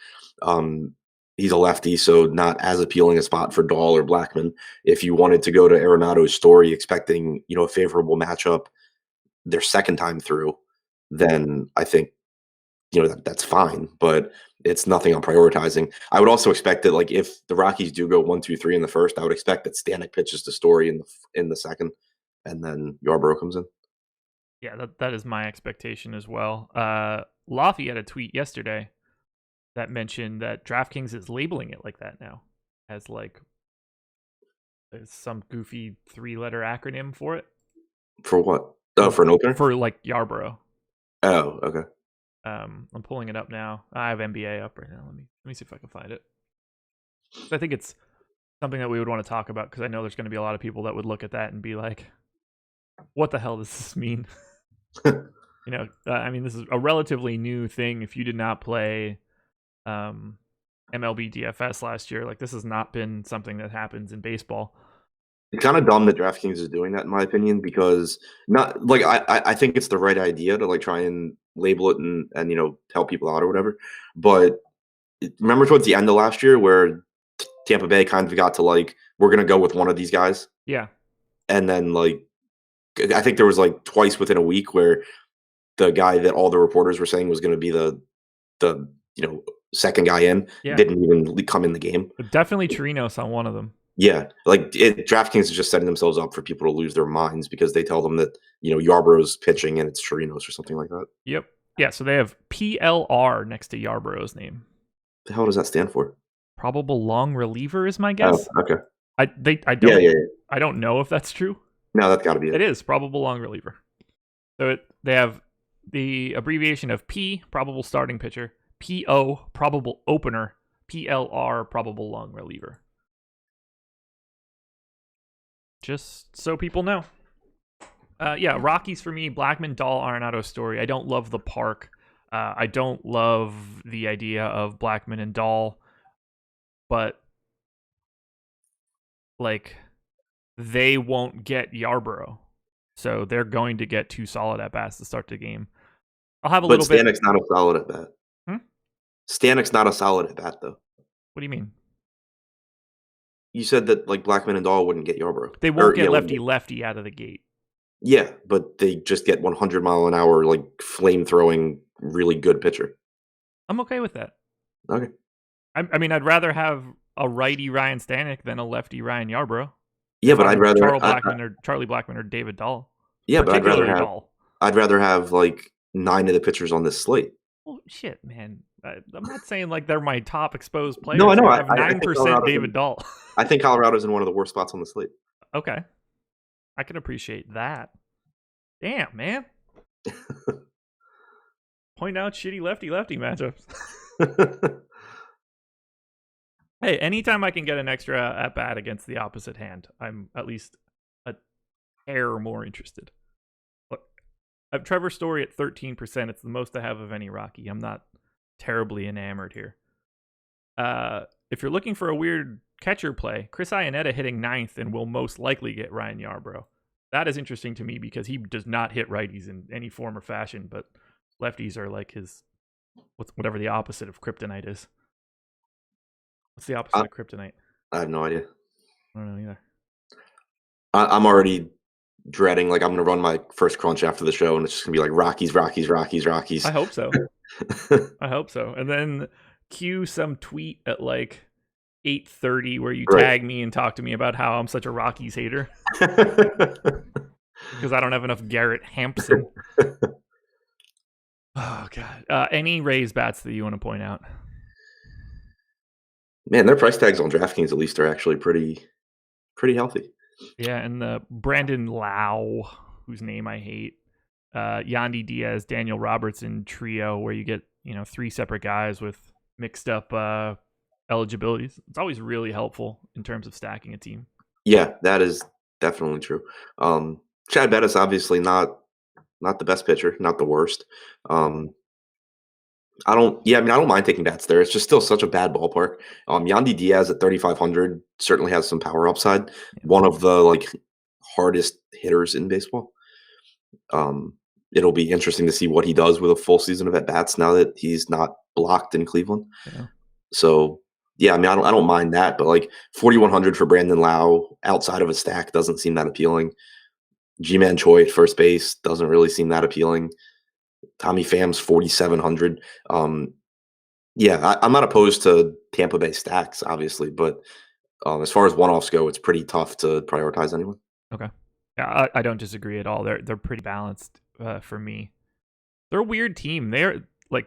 He's a lefty, so not as appealing a spot for Dahl or Blackman. If you wanted to go to Arenado's Story expecting, a favorable matchup their second time through, then I think, that's fine, but it's nothing I'm prioritizing. I would also expect that, like, if the Rockies do go 1, 2, 3 in the first, I would expect that Stanek pitches to Story in the second, and then Yarbrough comes in. Yeah, that is my expectation as well. Laffy had a tweet yesterday that mentioned that DraftKings is labeling it like that now, as like there's some goofy 3-letter acronym for it. For what? Oh, for an opener? For like Yarbrough. Oh, okay. I'm pulling it up now. I have NBA up right now. Let me see if I can find it. I think it's something that we would want to talk about because I know there's going to be a lot of people that would look at that and be like, "What the hell does this mean?" I mean, this is a relatively new thing. If you did not play MLB DFS last year, like, this has not been something that happens in baseball. It's kind of dumb that DraftKings is doing that, in my opinion, because not like I think it's the right idea to like try and label it and help people out or whatever. But remember towards the end of last year where Tampa Bay kind of got to like, we're gonna go with one of these guys. Yeah. And then like I think there was like twice within a week where the guy that all the reporters were saying was going to be the second guy in didn't even come in the game. But definitely Chirinos on one of them. Yeah, like DraftKings is just setting themselves up for people to lose their minds because they tell them that Yarbrough's pitching and it's Chirinos or something like that. Yep. Yeah. So they have PLR next to Yarbrough's name. The hell does that stand for? Probable long reliever is my guess. Oh, okay. I don't know if that's true. No, that's got to be it. It is probable long reliever. So they have the abbreviation of P, probable starting pitcher, PO, probable opener, PLR, probable long reliever. Just so people know. Yeah, Rockies for me, Blackman, Dahl, Arenado Story. I don't love the park. I don't love the idea of Blackman and Dahl, but like, they won't get Yarbrough, so they're going to get 2 solid at bats to start the game. I'll have a little bit. Stanek's not a solid at bat. Stanek's not a solid at bat, though. What do you mean? You said that like Blackman and Dahl wouldn't get Yarbrough. They won't get lefty out of the gate. Yeah, but they just get 100 mile an hour like flame throwing really good pitcher. I'm okay with that. Okay. I mean, I'd rather have a righty Ryan Stanek than a lefty Ryan Yarbrough. Yeah, but I'd rather Charlie Blackman or David Dahl. Yeah, but I'd rather have like 9 of the pitchers on this slate. Well, shit, man. I'm not saying like they're my top exposed players. No, I know. I have 9% David Dahl. I think Colorado's in one of the worst spots on the slate. Okay. I can appreciate that. Damn, man. Point out shitty lefty-lefty matchups. Hey, anytime I can get an extra at-bat against the opposite hand, I'm at least a hair more interested. Look, I have Trevor Story at 13%. It's the most I have of any Rocky. I'm not terribly enamored here. If you're looking for a weird catcher play, Chris Iannetta hitting 9th and will most likely get Ryan Yarbrough. That is interesting to me because he does not hit righties in any form or fashion, but lefties are like his, whatever the opposite of kryptonite is. What's the opposite of kryptonite? I have no idea. I don't know either. I'm already dreading, like, I'm going to run my first crunch after the show, and it's just going to be like Rockies. I hope so. I hope so. And then cue some tweet at like 8:30 where you tag me and talk to me about how I'm such a Rockies hater. Because I don't have enough Garrett Hampson. Oh, God. Any Rays bats that you want to point out? Man, their price tags on DraftKings at least are actually pretty pretty healthy. Yeah, and the Brandon Lau, whose name I hate, Yandy Diaz, Daniel Robertson trio, where you get 3 separate guys with mixed up eligibilities. It's always really helpful in terms of stacking a team. Yeah, that is definitely true. Chad Bettis obviously not the best pitcher, not the worst. I don't mind taking bets there. It's just still such a bad ballpark. Yandy Diaz at 3,500 certainly has some power upside. One of the hardest hitters in baseball. It'll be interesting to see what he does with a full season of at bats now that he's not blocked in Cleveland. Yeah. So yeah, I don't mind that, but 4,100 for Brandon Lau outside of a stack doesn't seem that appealing. G-Man Choi at first base doesn't really seem that appealing. Tommy Pham's 4,700. Yeah, I'm not opposed to Tampa Bay stacks, obviously, but as far as one-offs go, it's pretty tough to prioritize anyone. Okay. Yeah, I don't disagree at all. They're pretty balanced for me. They're a weird team. They're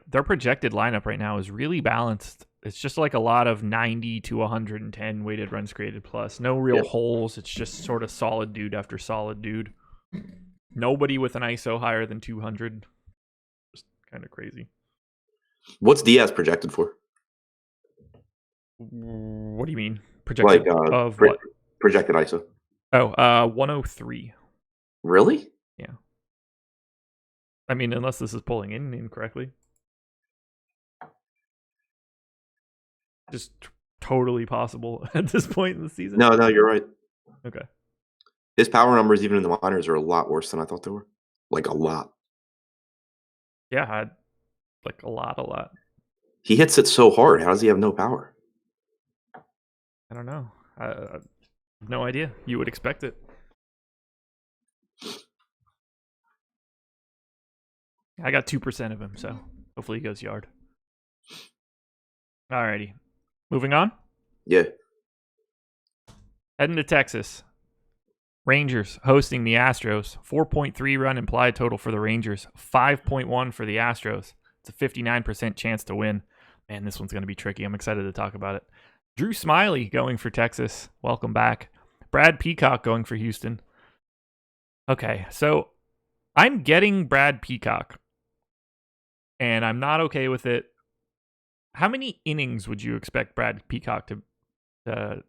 their projected lineup right now is really balanced. It's just a lot of 90 to 110 weighted runs created plus. No real holes. It's just sort of solid dude after solid dude. Nobody with an ISO higher than 200. Just kind of crazy. What's Diaz projected for? What do you mean? Projected of what? Projected ISO. Oh, 103. Really? Yeah. I mean, unless this is pulling in incorrectly. Just totally possible at this point in the season. No, you're right. Okay. His power numbers, even in the minors, are a lot worse than I thought they were. A lot. Yeah, a lot. He hits it so hard. How does he have no power? I don't know. I have no idea. You would expect it. I got 2% of him, so hopefully he goes yard. Alrighty. Moving on? Yeah. Heading to Texas. Rangers hosting the Astros. 4.3 run implied total for the Rangers. 5.1 for the Astros. It's a 59% chance to win. Man, this one's going to be tricky. I'm excited to talk about it. Drew Smyly going for Texas. Welcome back. Brad Peacock going for Houston. Okay, so I'm getting Brad Peacock, and I'm not okay with it. How many innings would you expect Brad Peacock to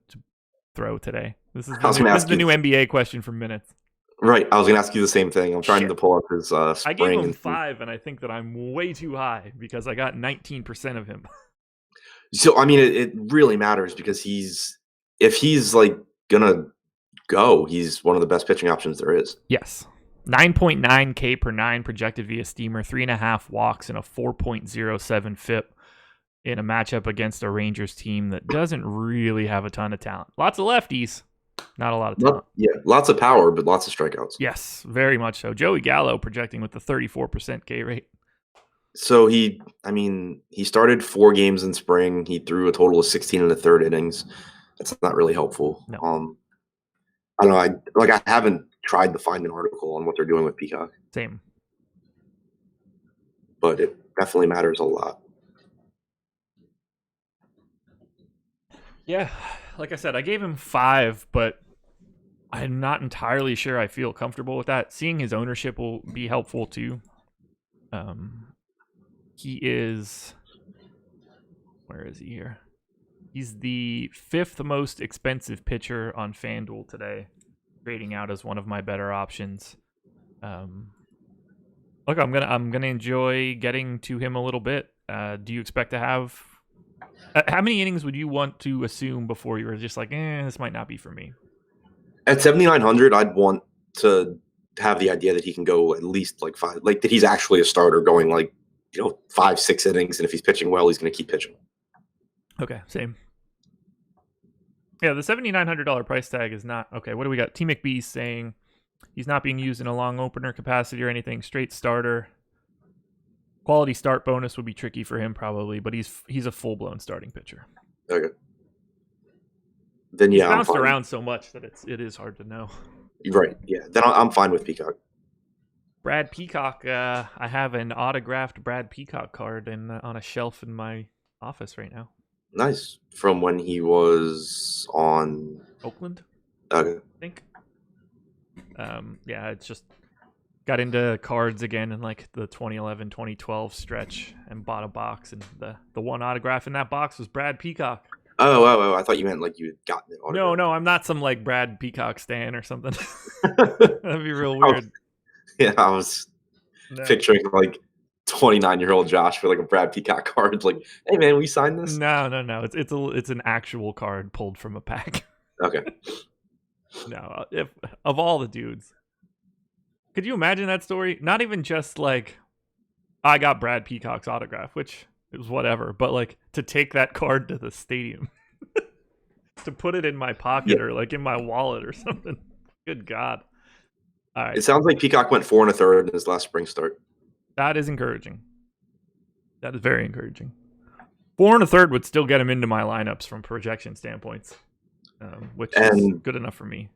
throw today? This is the new NBA question for minutes. Right. I was going to ask you the same thing. I'm trying to pull up his spring. I gave him 5, and I think that I'm way too high because I got 19% of him. So, I mean, it really matters because if he's going to go, he's one of the best pitching options there is. Yes. 9.9 K per 9 projected via Steamer, 3.5 walks, and a 4.07 FIP in a matchup against a Rangers team that doesn't really have a ton of talent. Lots of lefties, not a lot of talent. Lots of power, but lots of strikeouts. Yes, very much so. Joey Gallo projecting with the 34% K rate. So he started 4 games in spring. He threw a total of 16 in the third innings. That's not really helpful. No. I don't know. I haven't tried to find an article on what they're doing with Peacock. Same. But it definitely matters a lot. Yeah, like I said, I gave him 5, but I'm not entirely sure I feel comfortable with that. Seeing his ownership will be helpful too. He is... Where is he here? He's the 5th most expensive pitcher on FanDuel today, trading out as one of my better options. Look, I'm gonna enjoy getting to him a little bit. Do you expect to have... how many innings would you want to assume before you were just like, this might not be for me? At 7,900, I'd want to have the idea that he can go at least 5, that he's actually a starter going 5-6 innings, and if he's pitching well, he's going to keep pitching. Okay, same. Yeah, the $7,900 price tag is not okay. What do we got? T McBee saying he's not being used in a long opener capacity or anything. Straight starter. Quality start bonus would be tricky for him probably, but he's a full blown starting pitcher. Okay. Then he's bounced around so much that it is hard to know. Right. Yeah. Then I'm fine with Peacock. Brad Peacock. I have an autographed Brad Peacock card on a shelf in my office right now. Nice. From when he was on Oakland? Okay. I think. Yeah, it's just got into cards again in like the 2011, 2012 stretch and bought a box, and the one autograph in that box was Brad Peacock. Oh, I thought you meant like you had gotten it No, autographed. no, I'm not some like Brad Peacock stan or something. That'd be real weird. Yeah, I was No, picturing like 29-year-old Josh with like a Brad Peacock card. Like, hey man, we signed this. no. It's an actual card pulled from a pack. Okay. No, if of all the dudes, could you imagine that story? Not even just like I got Brad Peacock's autograph, which it was whatever, but like to take that card to the stadium, to put it in my pocket Yeah. or like in my wallet or something. Good God. All right. It sounds like Peacock went 4 1/3 in his last spring start. That is encouraging. That is very encouraging. 4 1/3 would still get him into my lineups from projection standpoints, which is good enough for me.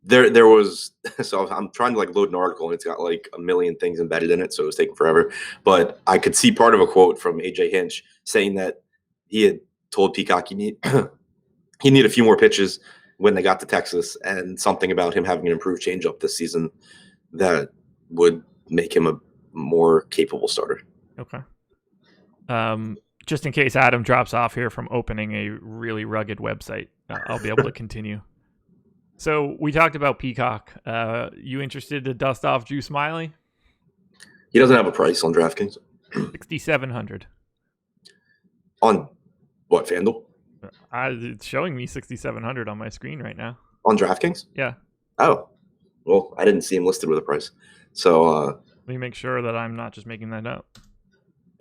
There was so I'm trying to like load an article and it's got like a million things embedded in it, so it was taking forever. But I could see part of a quote from AJ Hinch saying that he had told Peacock he need a few more pitches when they got to Texas, and something about him having an improved changeup this season that would make him a more capable starter. Okay. Just in case Adam drops off here from opening a really rugged website, I'll be able to continue. So we talked about Peacock. You interested to dust off Drew Smiley? He doesn't have a price on DraftKings. 6,700. On what, FanDuel? It's showing me 6,700 on my screen right now. On DraftKings? Yeah. Oh, well, I didn't see him listed with a price. So let me make sure that I'm not just making that up.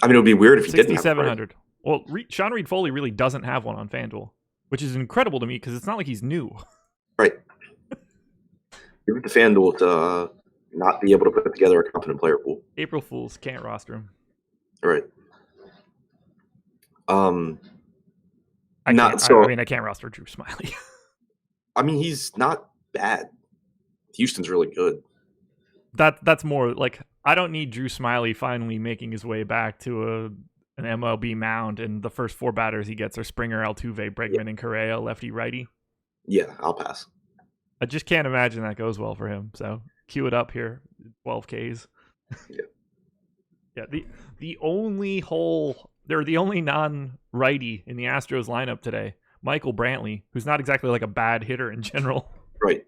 I mean, it would be weird if he didn't have a price. 6,700. Well, Sean Reed Foley really doesn't have one on FanDuel, which is incredible to me because it's not like he's new. Right. Give it to FanDuel to not be able to put together a competent player pool. April Fools can't roster him. Right. I can't roster Drew Smiley. I mean, he's not bad. Houston's really good. That's more like I don't need Drew Smiley finally making his way back to an MLB mound, and the first 4 batters he gets are Springer, Altuve, Bregman, and Correa, lefty righty. Yeah, I'll pass. I just can't imagine that goes well for him. So cue it up here, 12 Ks. Yeah. The only non-righty in the Astros lineup today, Michael Brantley, who's not exactly like a bad hitter in general. Right.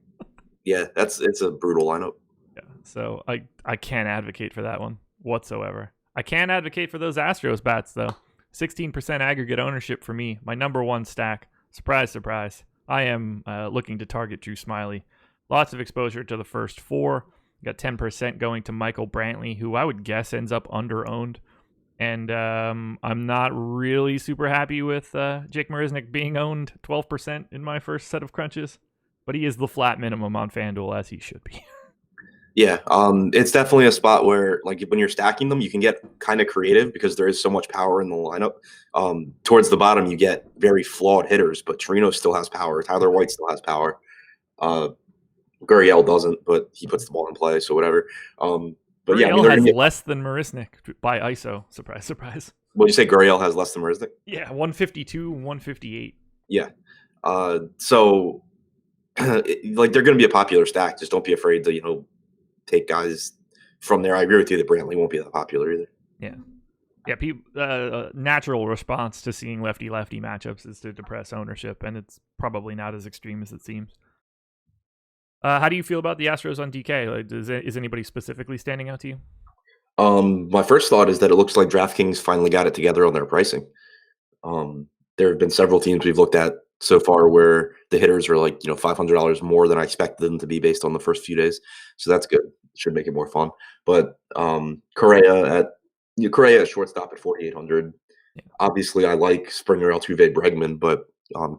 Yeah, it's a brutal lineup. Yeah. So I can't advocate for that one whatsoever. I can't advocate for those Astros bats though. 16% aggregate ownership for me. My number one stack. Surprise, surprise. I am looking to target Drew Smiley. Lots of exposure to the first 4. Got 10% going to Michael Brantley, who I would guess ends up under-owned. And I'm not really super happy with Jake Marisnick being owned 12% in my first set of crunches. But he is the flat minimum on FanDuel, as he should be. Yeah, it's definitely a spot where, like, when you're stacking them, you can get kind of creative because there is so much power in the lineup. Towards the bottom, you get very flawed hitters, but Torino still has power. Tyler White still has power. Gurriel doesn't, but he puts the ball in play, so whatever. But yeah, I mean, has less than Marisnick by ISO. Surprise, surprise. What did you say? Gurriel has less than Marisnick? Yeah, 152, 158. Yeah. So, like, they're going to be a popular stack. Just don't be afraid to, take guys from there. I agree with you that Brantley won't be that popular either. Yeah. Natural response to seeing lefty-lefty matchups is to depress ownership, and it's probably not as extreme as it seems. How do you feel about the Astros on DK? Like, is anybody specifically standing out to you? My first thought is that it looks like DraftKings finally got it together on their pricing. There have been several teams we've looked at so far where the hitters are like, $500 more than I expected them to be based on the first few days. So that's good. It should make it more fun. But Correa at shortstop at 4,800. Yeah. Obviously, I like Springer, Altuve, Bregman, but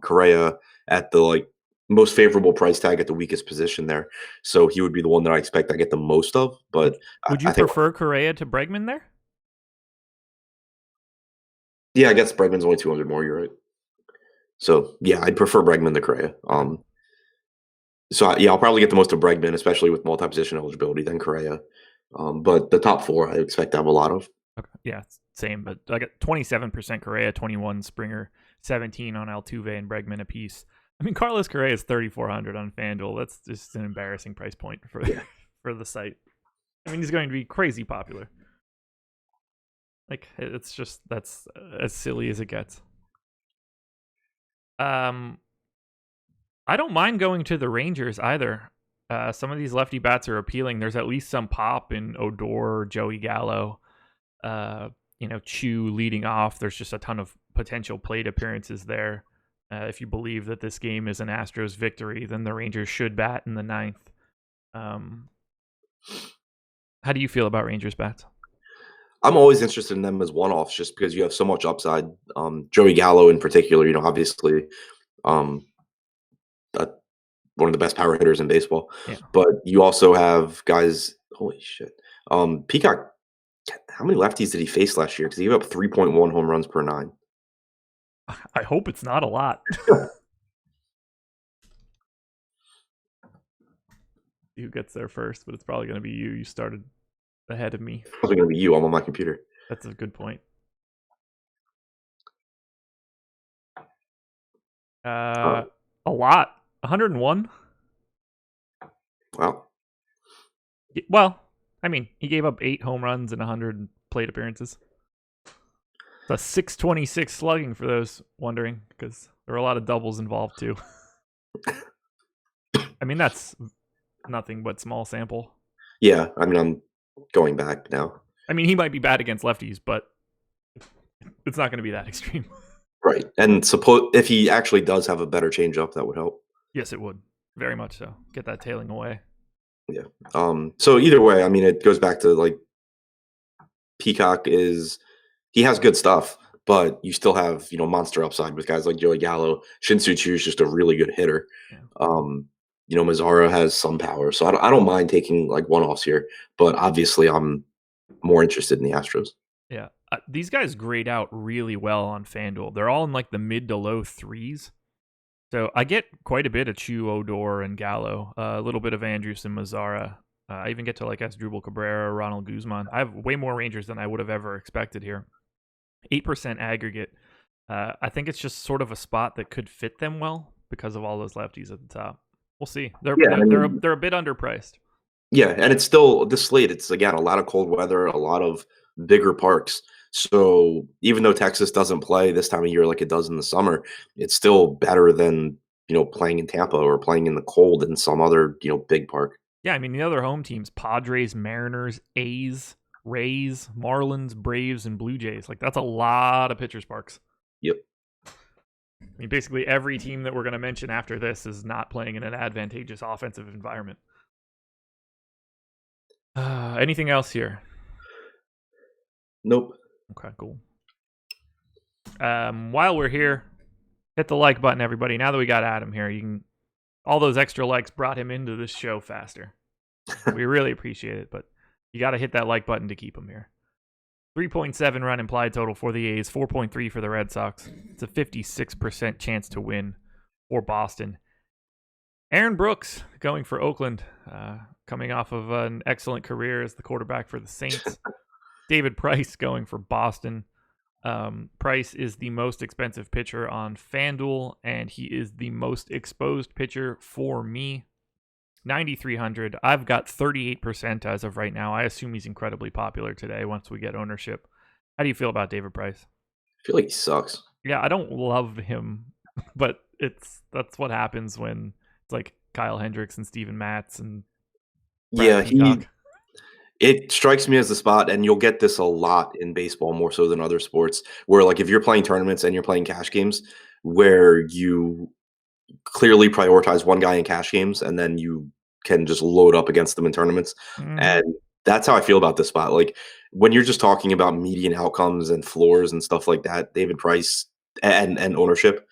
Correa at the most favorable price tag at the weakest position there. So he would be the one that I expect I get the most of. But would you prefer Correa to Bregman there? Yeah, I guess Bregman's only 200 more. You're right. So yeah, I'd prefer Bregman to Correa. I'll probably get the most of Bregman, especially with multi-position eligibility, than Correa. But the top 4, I expect to have a lot of. Okay. Yeah, same. But I got 27% Correa, 21 Springer, 17 on Altuve and Bregman apiece. I mean, Carlos Correa is 3,400 on FanDuel. That's just an embarrassing price point for Yeah. for the site. I mean, he's going to be crazy popular. Like, it's just that's as silly as it gets. I don't mind going to the Rangers either. Some of these lefty bats are appealing. There's at least some pop in Odor, Joey Gallo. Chu leading off. There's just a ton of potential plate appearances there. If you believe that this game is an Astros victory, then the Rangers should bat in the ninth. How do you feel about Rangers bats? I'm always interested in them as one-offs just because you have so much upside. Joey Gallo in particular, obviously, um, uh, one of the best power hitters in baseball. Yeah. But you also have guys. Holy shit! Peacock. How many lefties did he face last year? Because he gave up 3.1 home runs per 9. I hope it's not a lot. Who gets there first? But it's probably going to be you. You started ahead of me. It's probably going to be you. I'm on my computer. That's a good point. A lot. 101. Wow. Well, I mean, he gave up 8 home runs and 100 plate appearances. It's a 626 slugging for those wondering, because there are a lot of doubles involved too. I mean, that's nothing but small sample. Yeah, I mean, I'm going back now. I mean, he might be bad against lefties, but it's not going to be that extreme. Right, and if he actually does have a better changeup, that would help. Yes, it would. Very much so. Get that tailing away. Yeah. So either way, I mean, it goes back to like Peacock he has good stuff, but you still have monster upside with guys like Joey Gallo. Shin-Soo Choo is just a really good hitter. Yeah. Mazzara has some power, so I don't mind taking like one-offs here, but obviously I'm more interested in the Astros. Yeah. These guys grade out really well on FanDuel. They're all in like the mid to low 3s. So I get quite a bit of Chu, Odor, and Gallo, a little bit of Andrus and Mazzara. I even get to like Asdrubal Cabrera, Ronald Guzman. I have way more Rangers than I would have ever expected here. 8% aggregate. I think it's just sort of a spot that could fit them well because of all those lefties at the top. We'll see. They're a bit underpriced. Yeah, and it's still this slate. It's again a lot of cold weather, a lot of bigger parks. So even though Texas doesn't play this time of year like it does in the summer, it's still better than playing in Tampa or playing in the cold in some other big park. Yeah, I mean the other home teams: Padres, Mariners, A's, Rays, Marlins, Braves, and Blue Jays. Like that's a lot of pitchers parks. Yep. I mean, basically every team that we're going to mention after this is not playing in an advantageous offensive environment. Anything else here? Nope. Okay, cool. While we're here, hit the like button, everybody. Now that we got Adam here, all those extra likes brought him into this show faster. We really appreciate it, but you got to hit that like button to keep him here. 3.7 run implied total for the A's, 4.3 for the Red Sox. It's a 56% chance to win for Boston. Aaron Brooks going for Oakland, coming off of an excellent career as the quarterback for the Saints. David Price going for Boston. Price is the most expensive pitcher on FanDuel, and he is the most exposed pitcher for me. 9,300. I've got 38% as of right now. I assume he's incredibly popular today once we get ownership. How do you feel about David Price? I feel like he sucks. Yeah, I don't love him, but that's what happens when it's like Kyle Hendricks and Steven Matz and Brad Peacock. It strikes me as a spot, and you'll get this a lot in baseball more so than other sports, where like if you're playing tournaments and you're playing cash games, where you clearly prioritize one guy in cash games and then you can just load up against them in tournaments. And that's how I feel about this spot. Like when you're just talking about median outcomes and floors and stuff like that, David Price and ownership,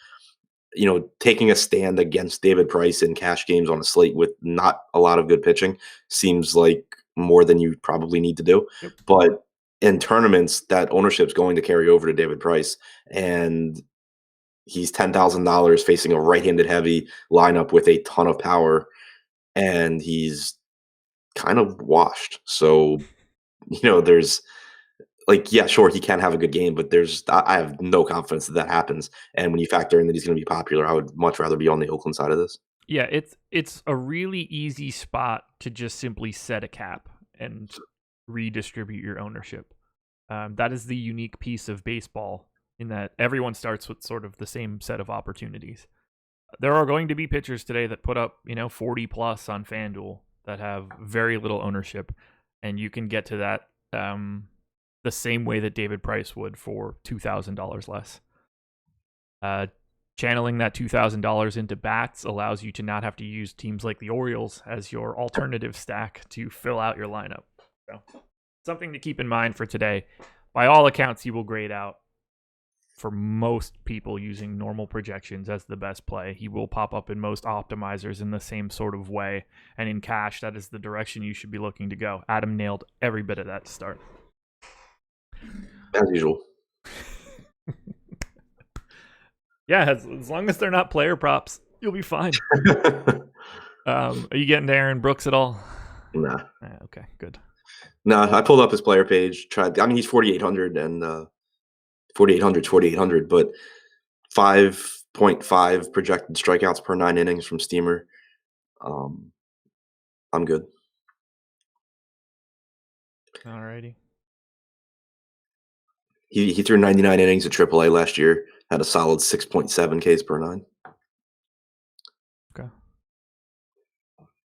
taking a stand against David Price in cash games on a slate with not a lot of good pitching seems like more than you probably need to do. Yep. But in tournaments, that ownership's going to carry over to David Price, and he's $10,000 facing a right-handed heavy lineup with a ton of power, and he's kind of washed. So, there's like, yeah, sure, he can have a good game, but I have no confidence that happens. And when you factor in that he's going to be popular, I would much rather be on the Oakland side of this. Yeah, it's a really easy spot to just simply set a cap and redistribute your ownership. That is the unique piece of baseball in that everyone starts with sort of the same set of opportunities. There are going to be pitchers today that put up, 40 plus on FanDuel that have very little ownership, and you can get to that the same way that David Price would for $2,000 less. Channeling that $2,000 into bats allows you to not have to use teams like the Orioles as your alternative stack to fill out your lineup. So, something to keep in mind for today. By all accounts, he will grade out for most people using normal projections as the best play. He will pop up in most optimizers in the same sort of way. And in cash, that is the direction you should be looking to go. Adam nailed every bit of that to start. As usual. Yeah, as long as they're not player props, you'll be fine. Are you getting to Aaron Brooks at all? Nah. Okay, good. No, I pulled up his player page. He's 4,800 and 4,800, but 5.5 projected strikeouts per 9 innings from Steamer. I'm good. Alrighty. He threw 99 innings at AAA last year. Had a solid 6.7 Ks per 9. Okay.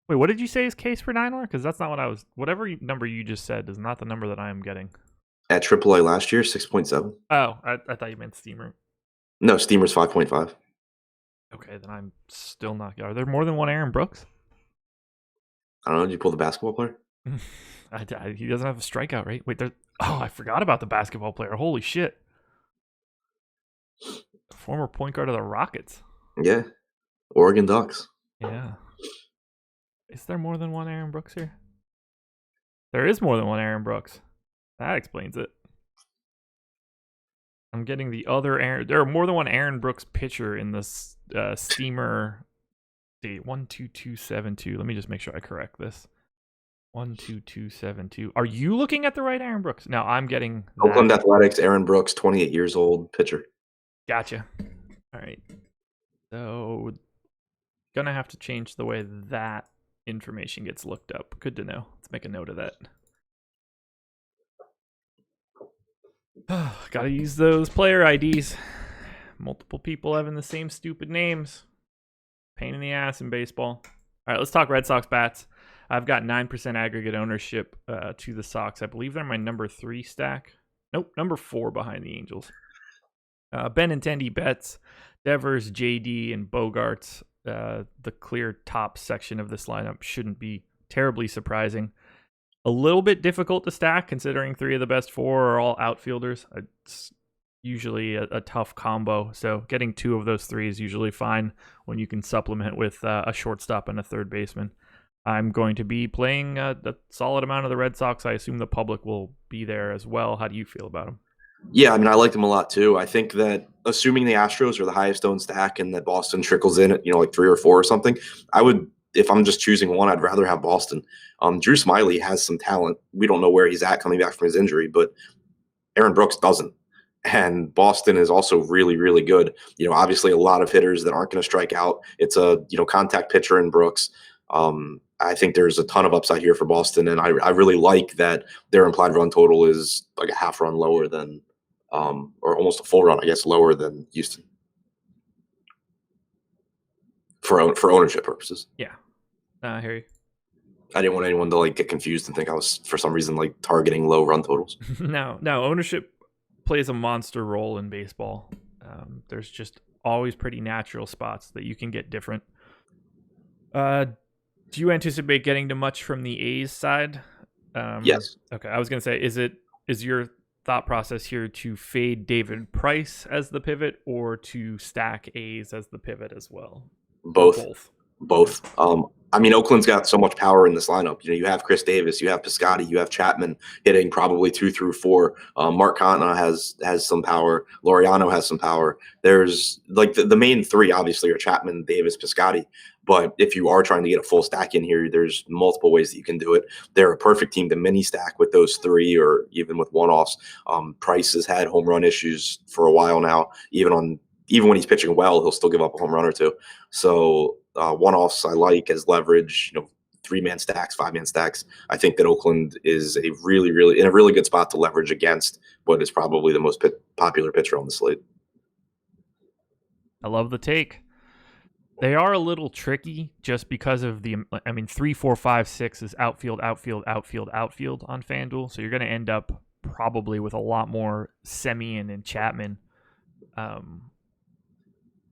Wait, what did you say his Ks per 9 were? Because that's not what I was. Whatever number you just said is not the number that I am getting. At AAA last year, 6.7. Oh, I thought you meant Steamer. No, Steamer's 5.5. Okay, then I'm still not. Are there more than one Aaron Brooks? I don't know. Did you pull the basketball player? He doesn't have a strikeout rate. Wait, I forgot about the basketball player. Holy shit. Former point guard of the Rockets. Yeah. Oregon Ducks. Yeah. Is there more than one Aaron Brooks here? There is more than one Aaron Brooks. That explains it. I'm getting the other Aaron. There are more than one Aaron Brooks pitcher in this Steamer. 12272. Let me just make sure I correct this. 12272. Are you looking at the right Aaron Brooks? No, I'm getting that. Oakland Athletics, Aaron Brooks, 28 years old, pitcher. Gotcha. All right. So, gonna have to change the way that information gets looked up. Good to know. Let's make a note of that. Gotta use those player IDs. Multiple people having the same stupid names. Pain in the ass in baseball. All right, let's talk Red Sox bats. I've got 9% aggregate ownership to the Sox. I believe they're my number 3 stack. Nope, number 4 behind the Angels. Benintendi, Betts, Devers, JD, and Bogarts. The clear top section of this lineup shouldn't be terribly surprising. A little bit difficult to stack considering 3 of the best 4 are all outfielders. It's usually a tough combo, so getting 2 of those 3 is usually fine when you can supplement with a shortstop and a third baseman. I'm going to be playing a solid amount of the Red Sox. I assume the public will be there as well. How do you feel about them? Yeah, I mean, I like them a lot too. I think that assuming the Astros are the highest owned stack and that Boston trickles in at, like 3 or 4 or something, I would, if I'm just choosing one, I'd rather have Boston. Drew Smyly has some talent. We don't know where he's at coming back from his injury, but Aaron Brooks doesn't. And Boston is also really, really good. Obviously a lot of hitters that aren't going to strike out. It's a, contact pitcher in Brooks. I think there's a ton of upside here for Boston, and I really like that their implied run total is like a half run lower than, or almost a full run, I guess, lower than Houston for ownership purposes. Yeah, I hear you. I didn't want anyone to get confused and think I was for some reason targeting low run totals. No, ownership plays a monster role in baseball. There's just always pretty natural spots that you can get different. Do you anticipate getting to much from the A's side? Yes. Okay, I was going to say, is your thought process here to fade David Price as the pivot or to stack A's as the pivot as well? Both. I mean, Oakland's got so much power in this lineup. You have Chris Davis, you have Piscotty, you have Chapman hitting probably 2 through 4. Mark Canha has some power. Laureano has some power. There's the main 3 obviously are Chapman, Davis, Piscotty. But if you are trying to get a full stack in here, there's multiple ways that you can do it. They're a perfect team to mini stack with those three, or even with one-offs. Price has had home run issues for a while now. Even when he's pitching well, he'll still give up a home run or two. So one-offs I like as leverage. 3-man stacks, 5-man stacks. I think that Oakland is a really, really in a really good spot to leverage against what is probably the most popular pitcher on the slate. I love the take. They are a little tricky just because of 3, 4, 5, 6 is outfield, outfield, outfield, outfield on FanDuel. So you're going to end up probably with a lot more Semien and Chapman.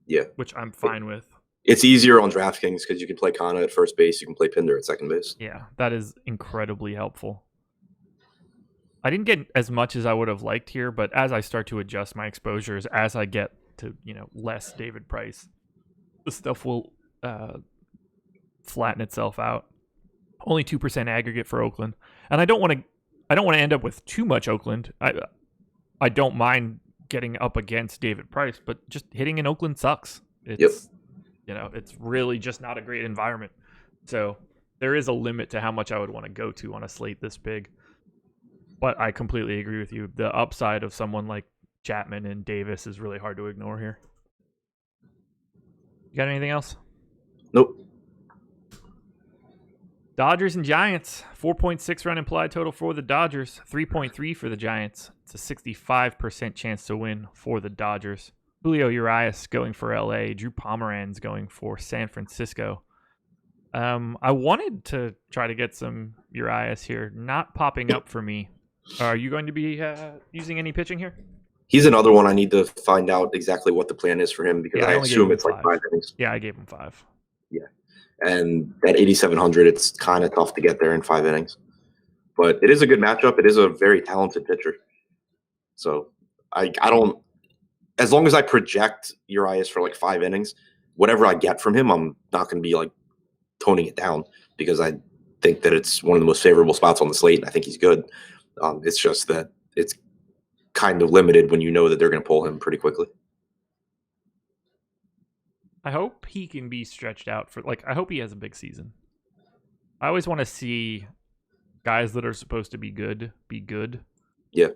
Yeah. Which I'm fine with. It's easier on DraftKings because you can play Kana at first base. You can play Pinder at second base. Yeah, that is incredibly helpful. I didn't get as much as I would have liked here, but as I start to adjust my exposures, as I get to, less David Price, the stuff will flatten itself out. Only 2% aggregate for Oakland. And I don't want to end up with too much Oakland. I don't mind getting up against David Price, but just hitting in Oakland sucks. It's it's really just not a great environment. So there is a limit to how much I would want to go to on a slate this big. But I completely agree with you. The upside of someone like Chapman and Davis is really hard to ignore here. You got anything else? Nope. Dodgers and Giants. 4.6 run implied total for the Dodgers. 3.3 for the Giants. It's a 65% chance to win for the Dodgers. Julio Urias going for LA. Drew Pomeranz going for San Francisco. I wanted to try to get some Urias here. Not popping up for me. Are you going to be using any pitching here? He's another one I need to find out exactly what the plan is for him because I assume it's like 5 innings. Yeah, I gave him 5. Yeah. And at 8,700, it's kind of tough to get there in 5 innings. But it is a good matchup. It is a very talented pitcher. So I don't – as long as I project Urias for like 5 innings, whatever I get from him, I'm not going to be like toning it down because I think that it's one of the most favorable spots on the slate, and I think he's good. It's just that it's kind of limited when you know that they're going to pull him pretty quickly. I hope he can be stretched out for I hope he has a big season. I always want to see guys that are supposed to be good be good. Yeah.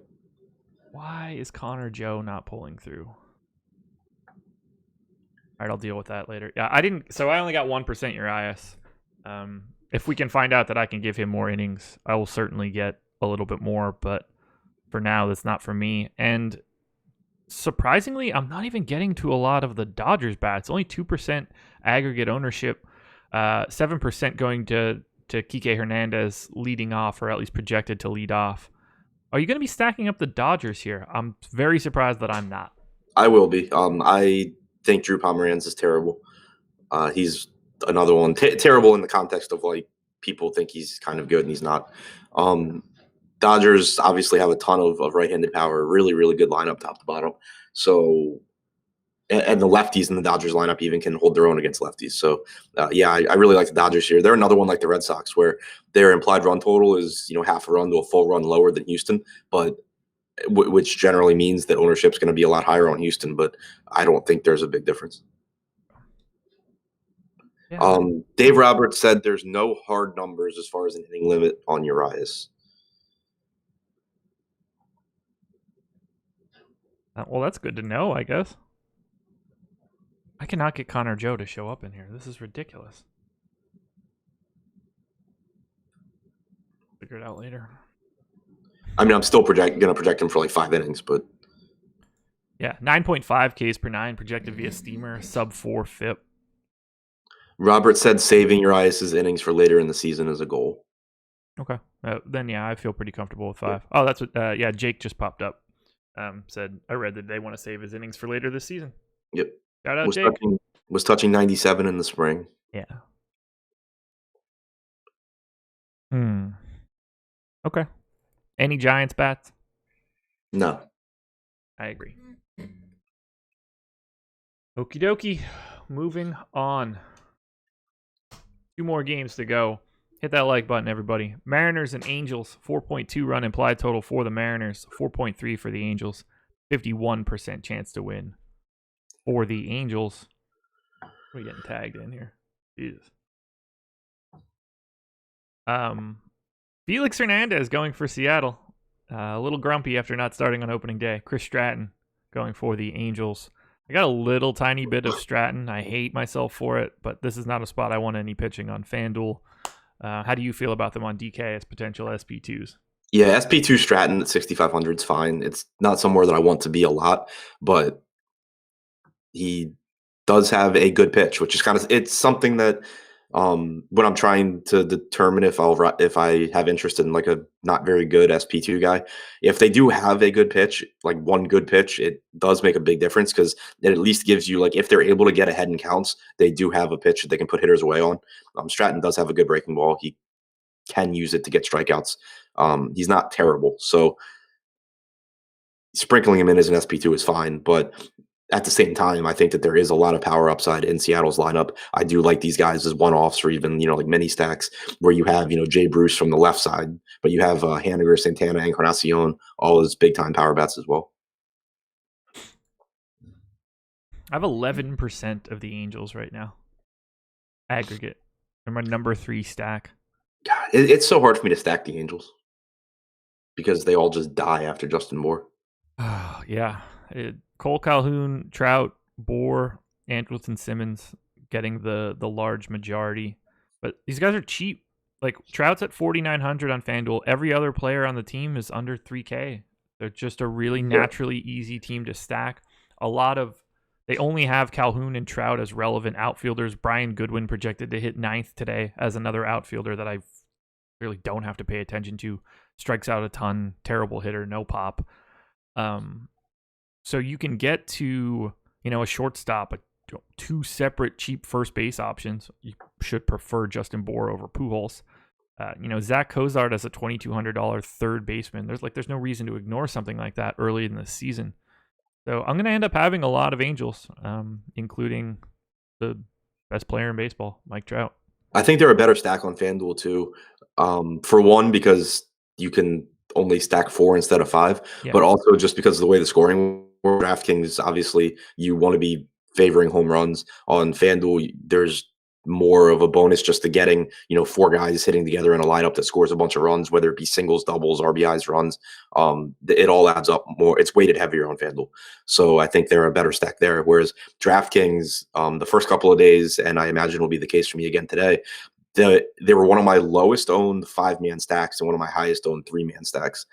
Why is Connor Joe not pulling through? All right, I'll deal with that later. Yeah, I only got 1% Urias. If we can find out that I can give him more innings, I will certainly get a little bit more, but for now, that's not for me. And surprisingly, I'm not even getting to a lot of the Dodgers bats. Only 2% aggregate ownership, 7% going to Kike Hernandez leading off, or at least projected to lead off. Are you going to be stacking up the Dodgers here? I'm very surprised that I'm not. I will be. I think Drew Pomeranz is terrible. He's another one. Terrible in the context of like people think he's kind of good and he's not. Dodgers obviously have a ton of right-handed power, really, really good lineup top to bottom. So, and the lefties in the Dodgers lineup even can hold their own against lefties. So, I really like the Dodgers here. They're another one like the Red Sox where their implied run total is, half a run to a full run lower than Houston, but which generally means that ownership's going to be a lot higher on Houston, but I don't think there's a big difference. Yeah. Dave Roberts said there's no hard numbers as far as an inning limit on Urias. Well, that's good to know, I guess. I cannot get Connor Joe to show up in here. This is ridiculous. Figure it out later. I mean, I'm still going to project him for like 5 innings, but... Yeah, 9.5 Ks per 9 projected via Steamer, sub 4 FIP. Robert said saving Urias' innings for later in the season is a goal. Okay. Then, yeah, I feel pretty comfortable with 5. Yeah. Oh, that's what... Jake just popped up. Said, I read that they want to save his innings for later this season. Yep. Shout out, Jake. Was touching 97 in the spring. Yeah. Okay. Any Giants bats? No. I agree. Okie dokie. Moving on. 2 more games to go. Hit that like button, everybody. Mariners and Angels. 4.2 run implied total for the Mariners. 4.3 for the Angels. 51% chance to win for the Angels. We're getting tagged in here. Jesus. Felix Hernandez going for Seattle. A little grumpy after not starting on opening day. Chris Stratton going for the Angels. I got a little tiny bit of Stratton. I hate myself for it, but this is not a spot I want any pitching on FanDuel. How do you feel about them on DK as potential SP2s? Yeah, SP2 Stratton at 6,500 is fine. It's not somewhere that I want to be a lot, but he does have a good pitch, which is it's something that when I'm trying to determine if I have interest in like a not very good SP2 guy, if they do have a good pitch, like one good pitch, it does make a big difference because it at least gives you, like, if they're able to get ahead in counts, they do have a pitch that they can put hitters away on. Stratton does have a good breaking ball. He can use it to get strikeouts. He's not terrible, so sprinkling him in as an SP2 is fine, but at the same time, I think that there is a lot of power upside in Seattle's lineup. I do like these guys as one-offs or even, like mini stacks where you have, Jay Bruce from the left side, but you have Haniger, Santana, Encarnacion, all his big-time power bats as well. I have 11% of the Angels right now. Aggregate. They're my number 3 stack. God, it's so hard for me to stack the Angels because they all just die after Justin Moore. Oh, yeah. Cole Calhoun, Trout, Bohr, Andrelton Simmons getting the large majority. But these guys are cheap. Like, Trout's at 4,900 on FanDuel. Every other player on the team is under 3K. They're just a really naturally easy team to stack. They only have Calhoun and Trout as relevant outfielders. Brian Goodwin projected to hit 9th today as another outfielder that I really don't have to pay attention to. Strikes out a ton, terrible hitter, no pop. So you can get to, a shortstop, 2 separate cheap first base options. You should prefer Justin Bohr over Pujols. Zach Cozart as a $2,200 third baseman. There's no reason to ignore something like that early in the season. So I'm going to end up having a lot of Angels, including the best player in baseball, Mike Trout. I think they're a better stack on FanDuel too. For one, because you can only stack 4 instead of 5, but also just because of the way the scoring works. DraftKings, obviously, you want to be favoring home runs. On FanDuel, there's more of a bonus just to getting, 4 guys hitting together in a lineup that scores a bunch of runs, whether it be singles, doubles, RBIs, runs. It all adds up more. It's weighted heavier on FanDuel. So I think they're a better stack there. Whereas DraftKings, the first couple of days, and I imagine will be the case for me again today, they were one of my lowest owned 5-man stacks and one of my highest owned 3-man stacks.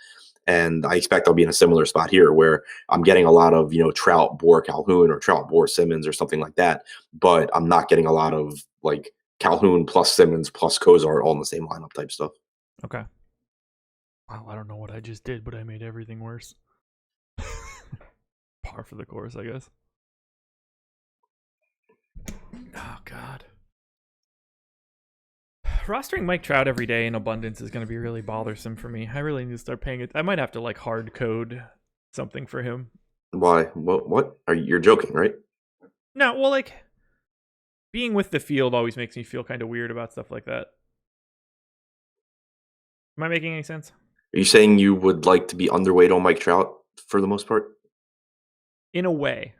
And I expect I'll be in a similar spot here where I'm getting a lot of, Trout, Bohr, Calhoun, or Trout, Bohr, Simmons, or something like that. But I'm not getting a lot of like Calhoun plus Simmons plus Cozart all in the same lineup type stuff. Okay. Wow, I don't know what I just did, but I made everything worse. Par for the course, I guess. Oh, God. Rostering Mike Trout every day in abundance is going to be really bothersome for me. I really need to start paying it. I might have to hard code something for him. Why? What? You're joking, right? No, well, being with the field always makes me feel kind of weird about stuff like that. Am I making any sense? Are you saying you would like to be underweight on Mike Trout for the most part? In a way.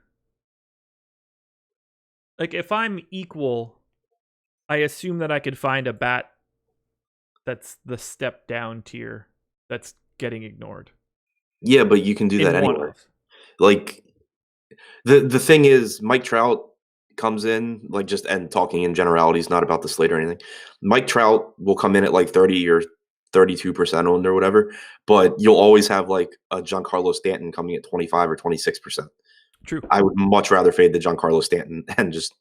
If I'm equal, I assume that I could find a bat that's the step down tier that's getting ignored. Yeah, but you can do that anyway. The thing is, Mike Trout comes in and talking in generalities, not about the slate or anything. Mike Trout will come in at 30 or 32% owned or whatever, but you'll always have a Giancarlo Stanton coming at 25 or 26%. True. I would much rather fade the Giancarlo Stanton and just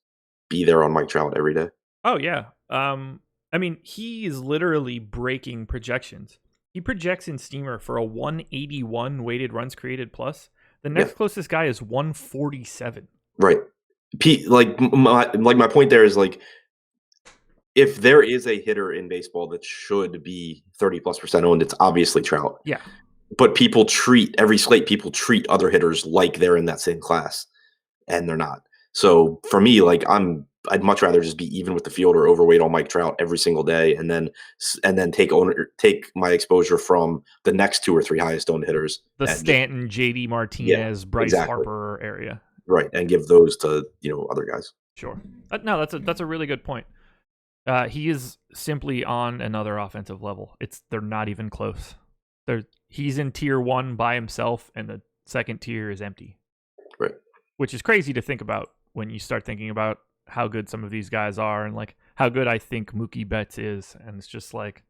be there on Mike Trout every day. Oh, yeah. I mean, he is literally breaking projections. He projects in Steamer for a 181 weighted runs created plus. The next closest guy is 147. Right. My point there is if there is a hitter in baseball that should be 30+% owned, it's obviously Trout. Yeah. But people treat other hitters like they're in that same class, and they're not. So for me, I'd much rather just be even with the field or overweight on Mike Trout every single day, and then take my exposure from the next 2 or 3 highest owned hitters. The Stanton, JD Martinez, Bryce Harper area. Right, and give those to other guys. Sure. No, that's a really good point. He is simply on another offensive level. They're not even close. He's in tier 1 by himself, and the second tier is empty. Right. Which is crazy to think about when you start thinking about how good some of these guys are and like how good I think Mookie Betts is, and it's just like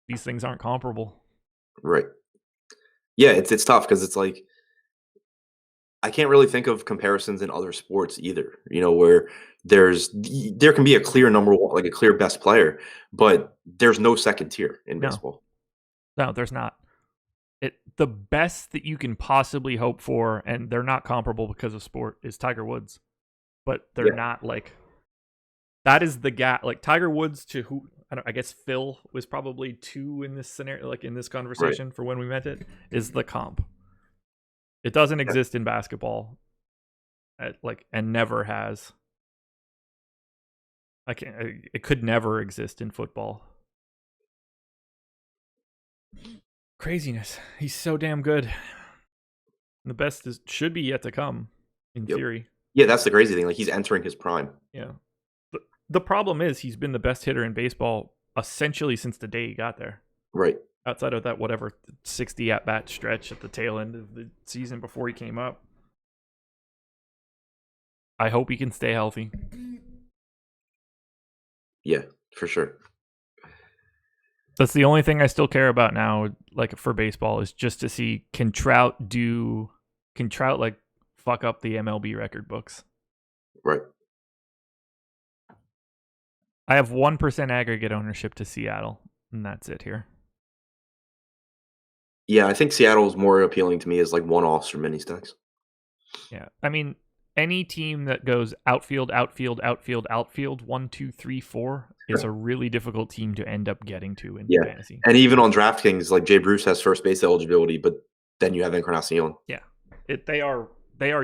these things aren't comparable. Right. Yeah, it's tough because it's like I can't really think of comparisons in other sports either, where there can be a clear number one, like a clear best player, but there's no second tier in baseball. No, there's not. The best that you can possibly hope for, and they're not comparable because of sport, is Tiger Woods. But they're not like that is the gap. Like Tiger Woods to who I guess Phil was probably 2 in this scenario, like in this conversation for when we met it, is the comp. It doesn't exist in basketball, and never has. It could never exist in football. Craziness. He's so damn good. The best should be yet to come, in theory. Yeah, that's the crazy thing. Like he's entering his prime. Yeah. The problem is he's been the best hitter in baseball essentially since the day he got there. Right. Outside of that 60 at-bat stretch at the tail end of the season before he came up. I hope he can stay healthy. Yeah, for sure. That's the only thing I still care about now, like for baseball, is just to see can Trout like fuck up the MLB record books. Right. I have 1% aggregate ownership to Seattle, and that's it here. Yeah, I think Seattle is more appealing to me as like one-offs or mini stacks. Yeah, I mean, any team that goes outfield, 1, 2, 3, 4 is a really difficult team to end up getting to in fantasy. And even on DraftKings, like Jay Bruce has first base eligibility, but then you have Encarnacion. Yeah, they are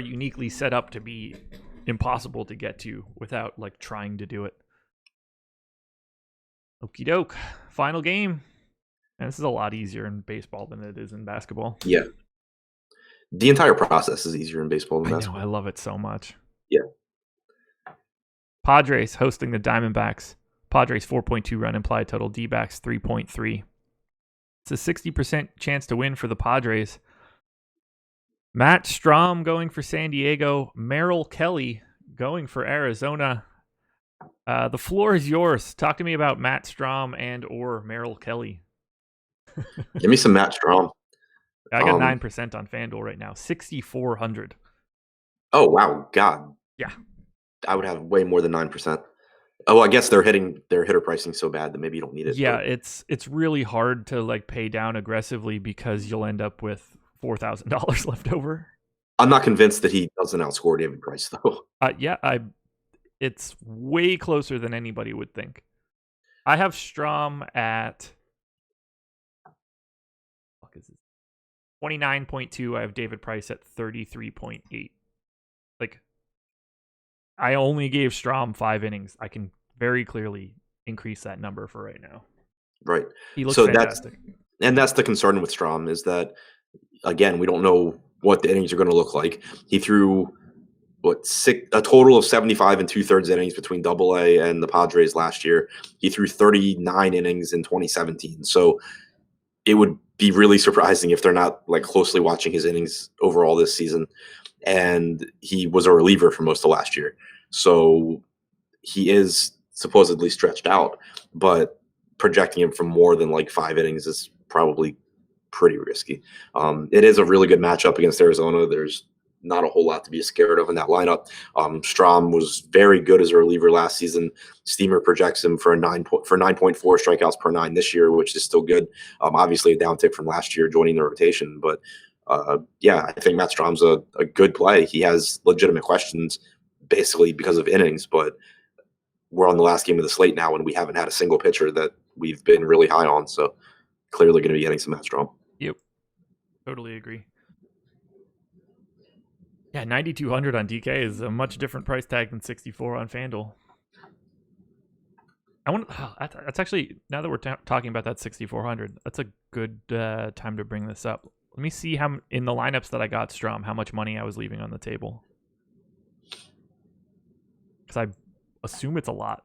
uniquely set up to be impossible to get to without like trying to do it. Okie doke. Final game. And this is a lot easier in baseball than it is in basketball. Yeah. The entire process is easier in baseball than basketball. I love it so much. Yeah. Padres hosting the Diamondbacks. Padres 4.2 run implied total. D-backs 3.3. It's a 60% chance to win for the Padres. Matt Strom going for San Diego. Merrill Kelly going for Arizona. The floor is yours. Talk to me about Matt Strom and or Merrill Kelly. Give me some Matt Strom. I got 9% on FanDuel right now. 6,400. Oh wow, God. Yeah. I would have way more than 9%. Oh, I guess their hitter pricing so bad that maybe you don't need it. Yeah, it's really hard to like pay down aggressively because you'll end up with $4,000 left over. I'm not convinced that he doesn't outscore David Price though. It's way closer than anybody would think. I have Strom at 29.2. I have David Price at 33.8. Like, I only gave Strom 5 innings. I can very clearly increase that number for right now. Right. He looks fantastic. That's the concern with Strom is that, again, we don't know what the innings are going to look like. He threw a total of 75 and 2/3 innings between AA and the Padres last year. He threw 39 innings in 2017. So it would be really surprising if they're not like closely watching his innings overall this season. And he was a reliever for most of last year. So he is supposedly stretched out, but projecting him for more than like 5 innings is probably pretty risky. It is a really good matchup against Arizona. There's not a whole lot to be scared of in that lineup. Strom was very good as a reliever last season. Steamer projects him for 9.4 strikeouts per 9 this year, which is still good. Obviously a downtick from last year joining the rotation, but I think Matt Strom's a good play. He has legitimate questions basically because of innings, but we're on the last game of the slate now and we haven't had a single pitcher that we've been really high on. So clearly going to be getting some Matt Strom. Yep. Totally agree. Yeah, 9,200 on DK is a much different price tag than 64 on FanDuel. That's actually, now that we're talking about that 6,400, that's a good time to bring this up. Let me see how in the lineups that I got Strom, how much money I was leaving on the table. Because I assume it's a lot.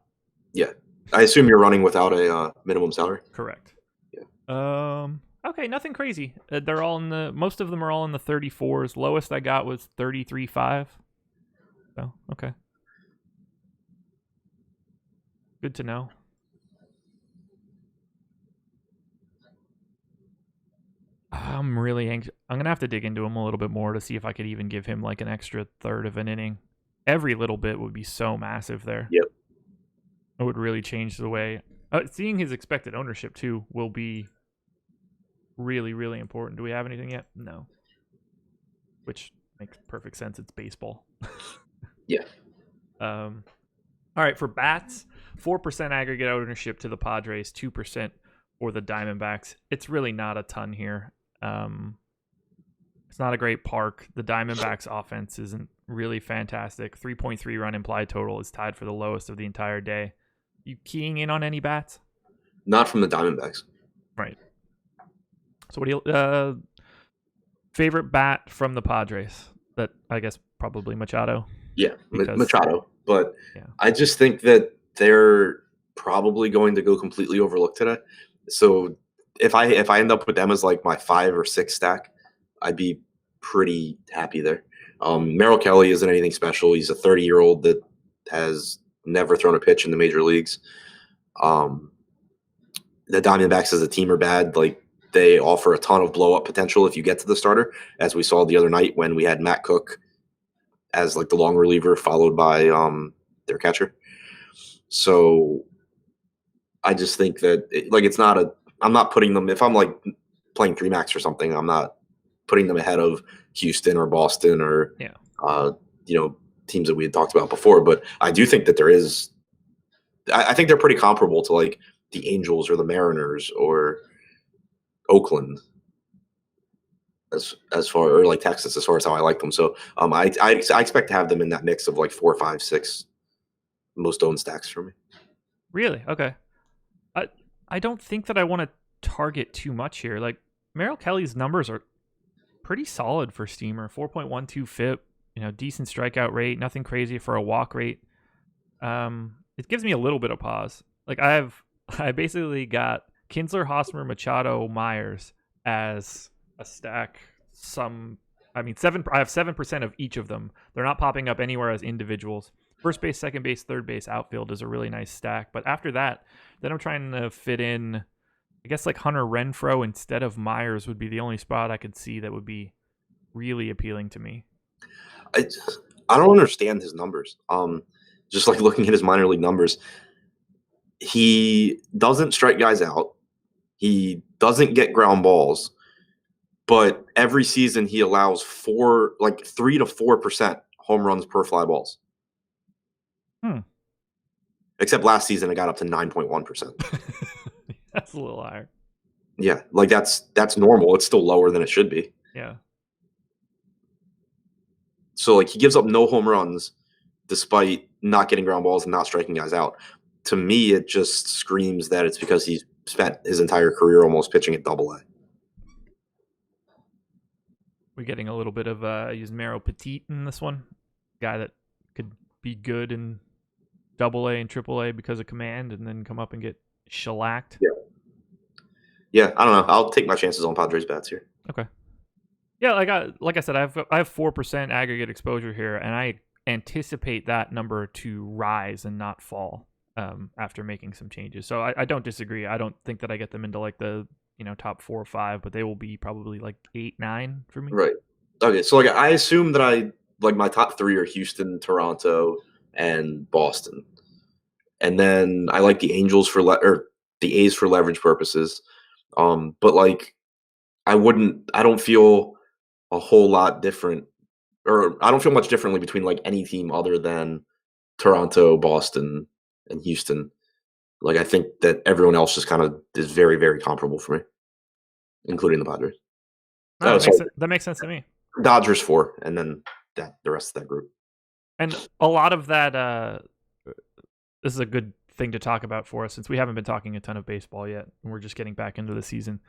Yeah. I assume you're running without a minimum salary. Correct. Yeah. Okay, nothing crazy. They're all most of them are all in the 34s. Lowest I got was 33.5. So, okay. Good to know. I'm really anxious. I'm going to have to dig into him a little bit more to see if I could even give him like an extra third of an inning. Every little bit would be so massive there. Yep. It would really change the way. Seeing his expected ownership too will be really, really important. Do we have anything yet? No. Which makes perfect sense. It's baseball. Yeah. All right, for bats, 4% aggregate ownership to the Padres, 2% for the Diamondbacks. It's really not a ton here. It's not a great park. The Diamondbacks offense isn't really fantastic. 3.3 run implied total is tied for the lowest of the entire day. You keying in on any bats? Not from the Diamondbacks. Right. So what do you favorite bat from the Padres? That I guess probably Machado. Yeah, Because- Machado. But Yeah. I just think that they're probably going to go completely overlooked today. So if I end up with them as like my 5 or 6 stack, I'd be pretty happy there. Merrill Kelly isn't anything special. He's a 30-year-old that has never thrown a pitch in the major leagues. The Diamondbacks as a team are bad. Like, they offer a ton of blow up potential if you get to the starter, as we saw the other night when we had Matt Cook as like the long reliever, followed by their catcher. So I just think that it's not a. I'm not putting them, if I'm like playing 3 max or something, I'm not putting them ahead of Houston or Boston or teams that we had talked about before. But I do think that there is. I think they're pretty comparable to like the Angels or the Mariners or Oakland, as far, or like Texas, as far as how I like them. So I expect to have them in that mix of like 4, 5, 6 most owned stacks for me. Really? Okay. I don't think that I want to target too much here. Like, Merrill Kelly's numbers are pretty solid for Steamer. 4.12 FIP, decent strikeout rate, nothing crazy for a walk rate. It gives me a little bit of pause. Like, I basically got Kinsler, Hosmer, Machado, Myers as a stack. I have 7% of each of them. They're not popping up anywhere as individuals. First base, second base, third base, outfield is a really nice stack. But after that, then I'm trying to fit in, I guess, like Hunter Renfroe instead of Myers would be the only spot I could see that would be really appealing to me. I don't understand his numbers. Just like looking at his minor league numbers, he doesn't strike guys out. He doesn't get ground balls, but every season he allows 3 to 4% home runs per fly balls. Except last season, it got up to 9.1%. That's a little higher. Yeah, like that's normal. It's still lower than it should be. Yeah. So like he gives up no home runs despite not getting ground balls and not striking guys out. To me, it just screams that it's because he's spent his entire career almost pitching at Double-A. We're getting a little bit of Yusmeiro Petit in this one. Guy that could be good in Double-A and Triple-A because of command, and then come up and get shellacked. Yeah, I don't know. I'll take my chances on Padres bats here. Okay. Yeah, like I said, I have 4% aggregate exposure here, and I anticipate that number to rise and not fall after making some changes. So I don't disagree. I don't think that I get them into like the top 4 or 5, but they will be probably like 8, 9 for me. Right. Okay, so like I assume that my top 3 are Houston, Toronto, and Boston, and then I like the Angels or the A's for leverage purposes. But like I don't feel a whole lot different, or I don't feel much differently between like any team other than Toronto, Boston, and Houston. Like I think that everyone else just kind of is very, very comparable for me, including the Padres. No, that makes sense to me. Dodgers 4, and then the rest of that group. And a lot of that, this is a good thing to talk about for us since we haven't been talking a ton of baseball yet, and we're just getting back into the season.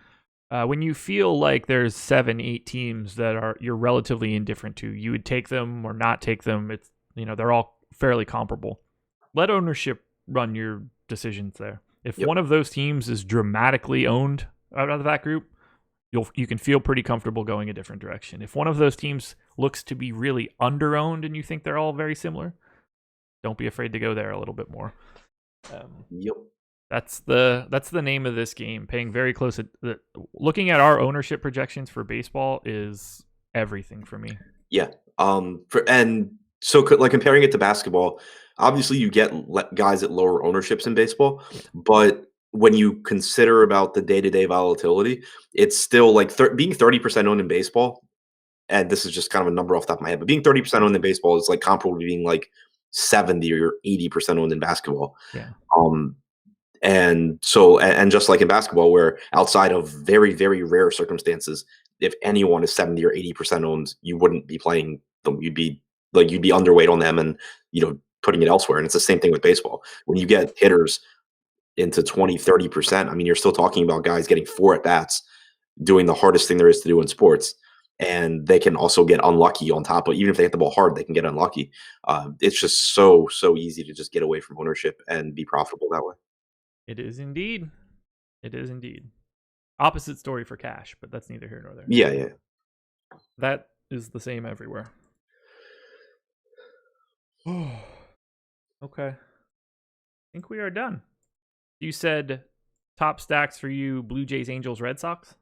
When you feel like there's 7, 8 teams that you're relatively indifferent to, you would take them or not take them. It's they're all fairly comparable. Let ownership run your decisions there. If Yep. one of those teams is dramatically owned out of that group, you can feel pretty comfortable going a different direction. If one of those teams looks to be really under-owned and you think they're all very similar, don't be afraid to go there a little bit more. Yep. That's the name of this game. Paying very close looking at our ownership projections for baseball is everything for me. Yeah. Like comparing it to basketball, obviously you get guys at lower ownerships in baseball, but when you consider about the day-to-day volatility, it's still like being 30% owned in baseball. And this is just kind of a number off the top of my head, but being 30% owned in baseball is like comparable to being like 70 or 80% owned in basketball. Yeah. And just like in basketball, where outside of very, very rare circumstances, if anyone is 70 or 80% owned, you wouldn't be playing them. You'd be underweight on them and, putting it elsewhere. And it's the same thing with baseball. When you get hitters into 20, 30%, I mean, you're still talking about guys getting 4 at bats, doing the hardest thing there is to do in sports. And they can also get unlucky on top of, even if they hit the ball hard, they can get unlucky. It's just so easy to just get away from ownership and be profitable that way. It is indeed. It is indeed. Opposite story for cash, but that's neither here nor there. Yeah. That is the same everywhere. Okay. I think we are done. You said top stacks for you: Blue Jays, Angels, Red Sox.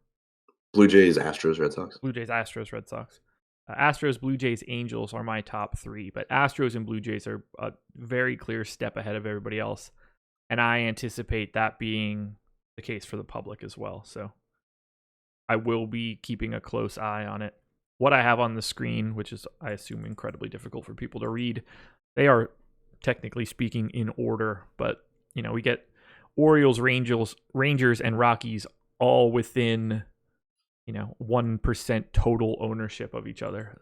Blue Jays, Astros, Red Sox. Blue Jays, Astros, Red Sox. Astros, Blue Jays, Angels are my top 3, but Astros and Blue Jays are a very clear step ahead of everybody else. And I anticipate that being the case for the public as well. So I will be keeping a close eye on it. What I have on the screen, which is, I assume, incredibly difficult for people to read, they are technically speaking in order, but we get Orioles, Rangers, and Rockies all within 1% total ownership of each other.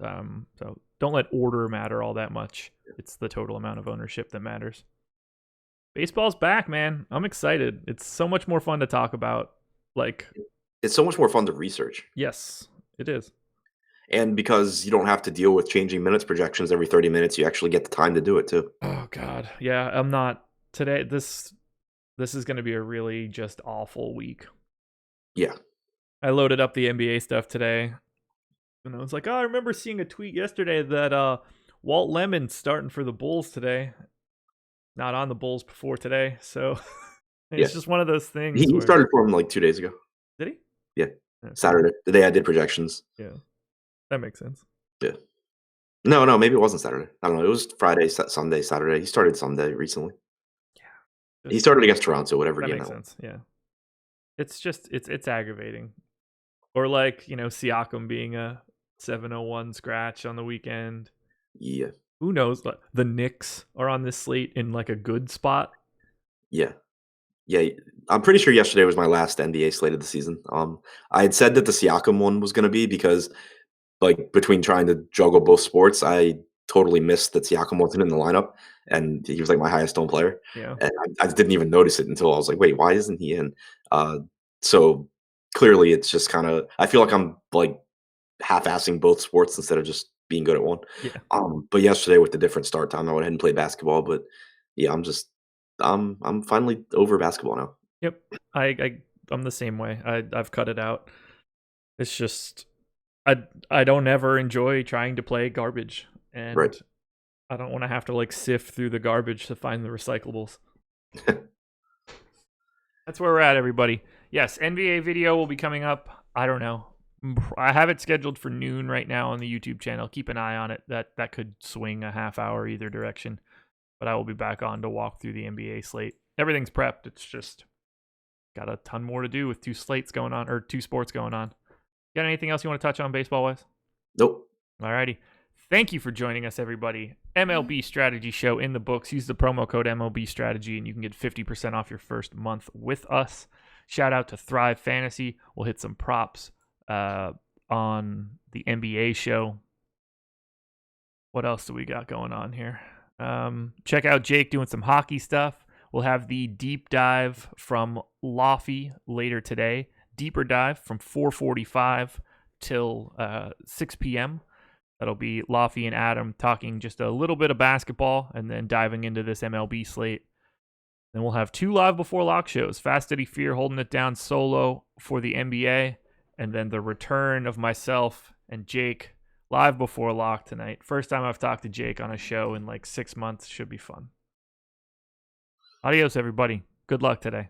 So don't let order matter all that much. It's the total amount of ownership that matters. Baseball's back, man. I'm excited. It's so much more fun to talk about. It's so much more fun to research. Yes, it is. And because you don't have to deal with changing minutes projections every 30 minutes, you actually get the time to do it too. Oh God. Yeah, I'm not today. This is going to be a really just awful week. Yeah. I loaded up the NBA stuff today, and I was like, I remember seeing a tweet yesterday that Walt Lemon's starting for the Bulls today. Not on the Bulls before today, so it's just one of those things. He started for him like 2 days ago. Did he? Yeah. Saturday, the day I did projections. Yeah, that makes sense. Yeah. No, maybe it wasn't Saturday. I don't know. It was Friday, Sunday, Saturday. He started Sunday recently. Yeah. He started against Toronto, whatever game that makes sense. Yeah. It's just it's aggravating. Or Siakam being a 701 scratch on the weekend. Yeah. Who knows? The Knicks are on this slate in a good spot. Yeah. I'm pretty sure yesterday was my last NBA slate of the season. I had said that the Siakam one was going to be because, between trying to juggle both sports, I totally missed that Siakam wasn't in the lineup, and he was my highest owned player. Yeah. And I didn't even notice it until I was like, wait, why isn't he in? So clearly, it's just kind of, I feel like I'm half-assing both sports instead of just being good at one. Yeah. But yesterday with the different start time, I went ahead and played basketball. But yeah, I'm finally over basketball now. Yep. I'm the same way. I've cut it out. It's just I don't ever enjoy trying to play garbage, and right. I don't want to have to sift through the garbage to find the recyclables. That's where we're at, everybody. Yes, NBA video will be coming up. I don't know. I have it scheduled for noon right now on the YouTube channel. Keep an eye on it. That could swing a half hour either direction. But I will be back on to walk through the NBA slate. Everything's prepped. It's just got a ton more to do with 2 slates going on, or 2 sports going on. Got anything else you want to touch on baseball-wise? Nope. Alrighty. Thank you for joining us, everybody. MLB Strategy Show in the books. Use the promo code MLB Strategy, and you can get 50% off your first month with us. Shout out to Thrive Fantasy. We'll hit some props on the NBA show. What else do we got going on here? Check out Jake doing some hockey stuff. We'll have the deep dive from Laffy later today. Deeper dive from 4:45 till 6 p.m. That'll be Laffy and Adam talking just a little bit of basketball and then diving into this MLB slate. Then we'll have 2 live before lock shows. Fast Eddie Fear holding it down solo for the NBA. And then the return of myself and Jake live before lock tonight. First time I've talked to Jake on a show in like 6 months. Should be fun. Adios, everybody. Good luck today.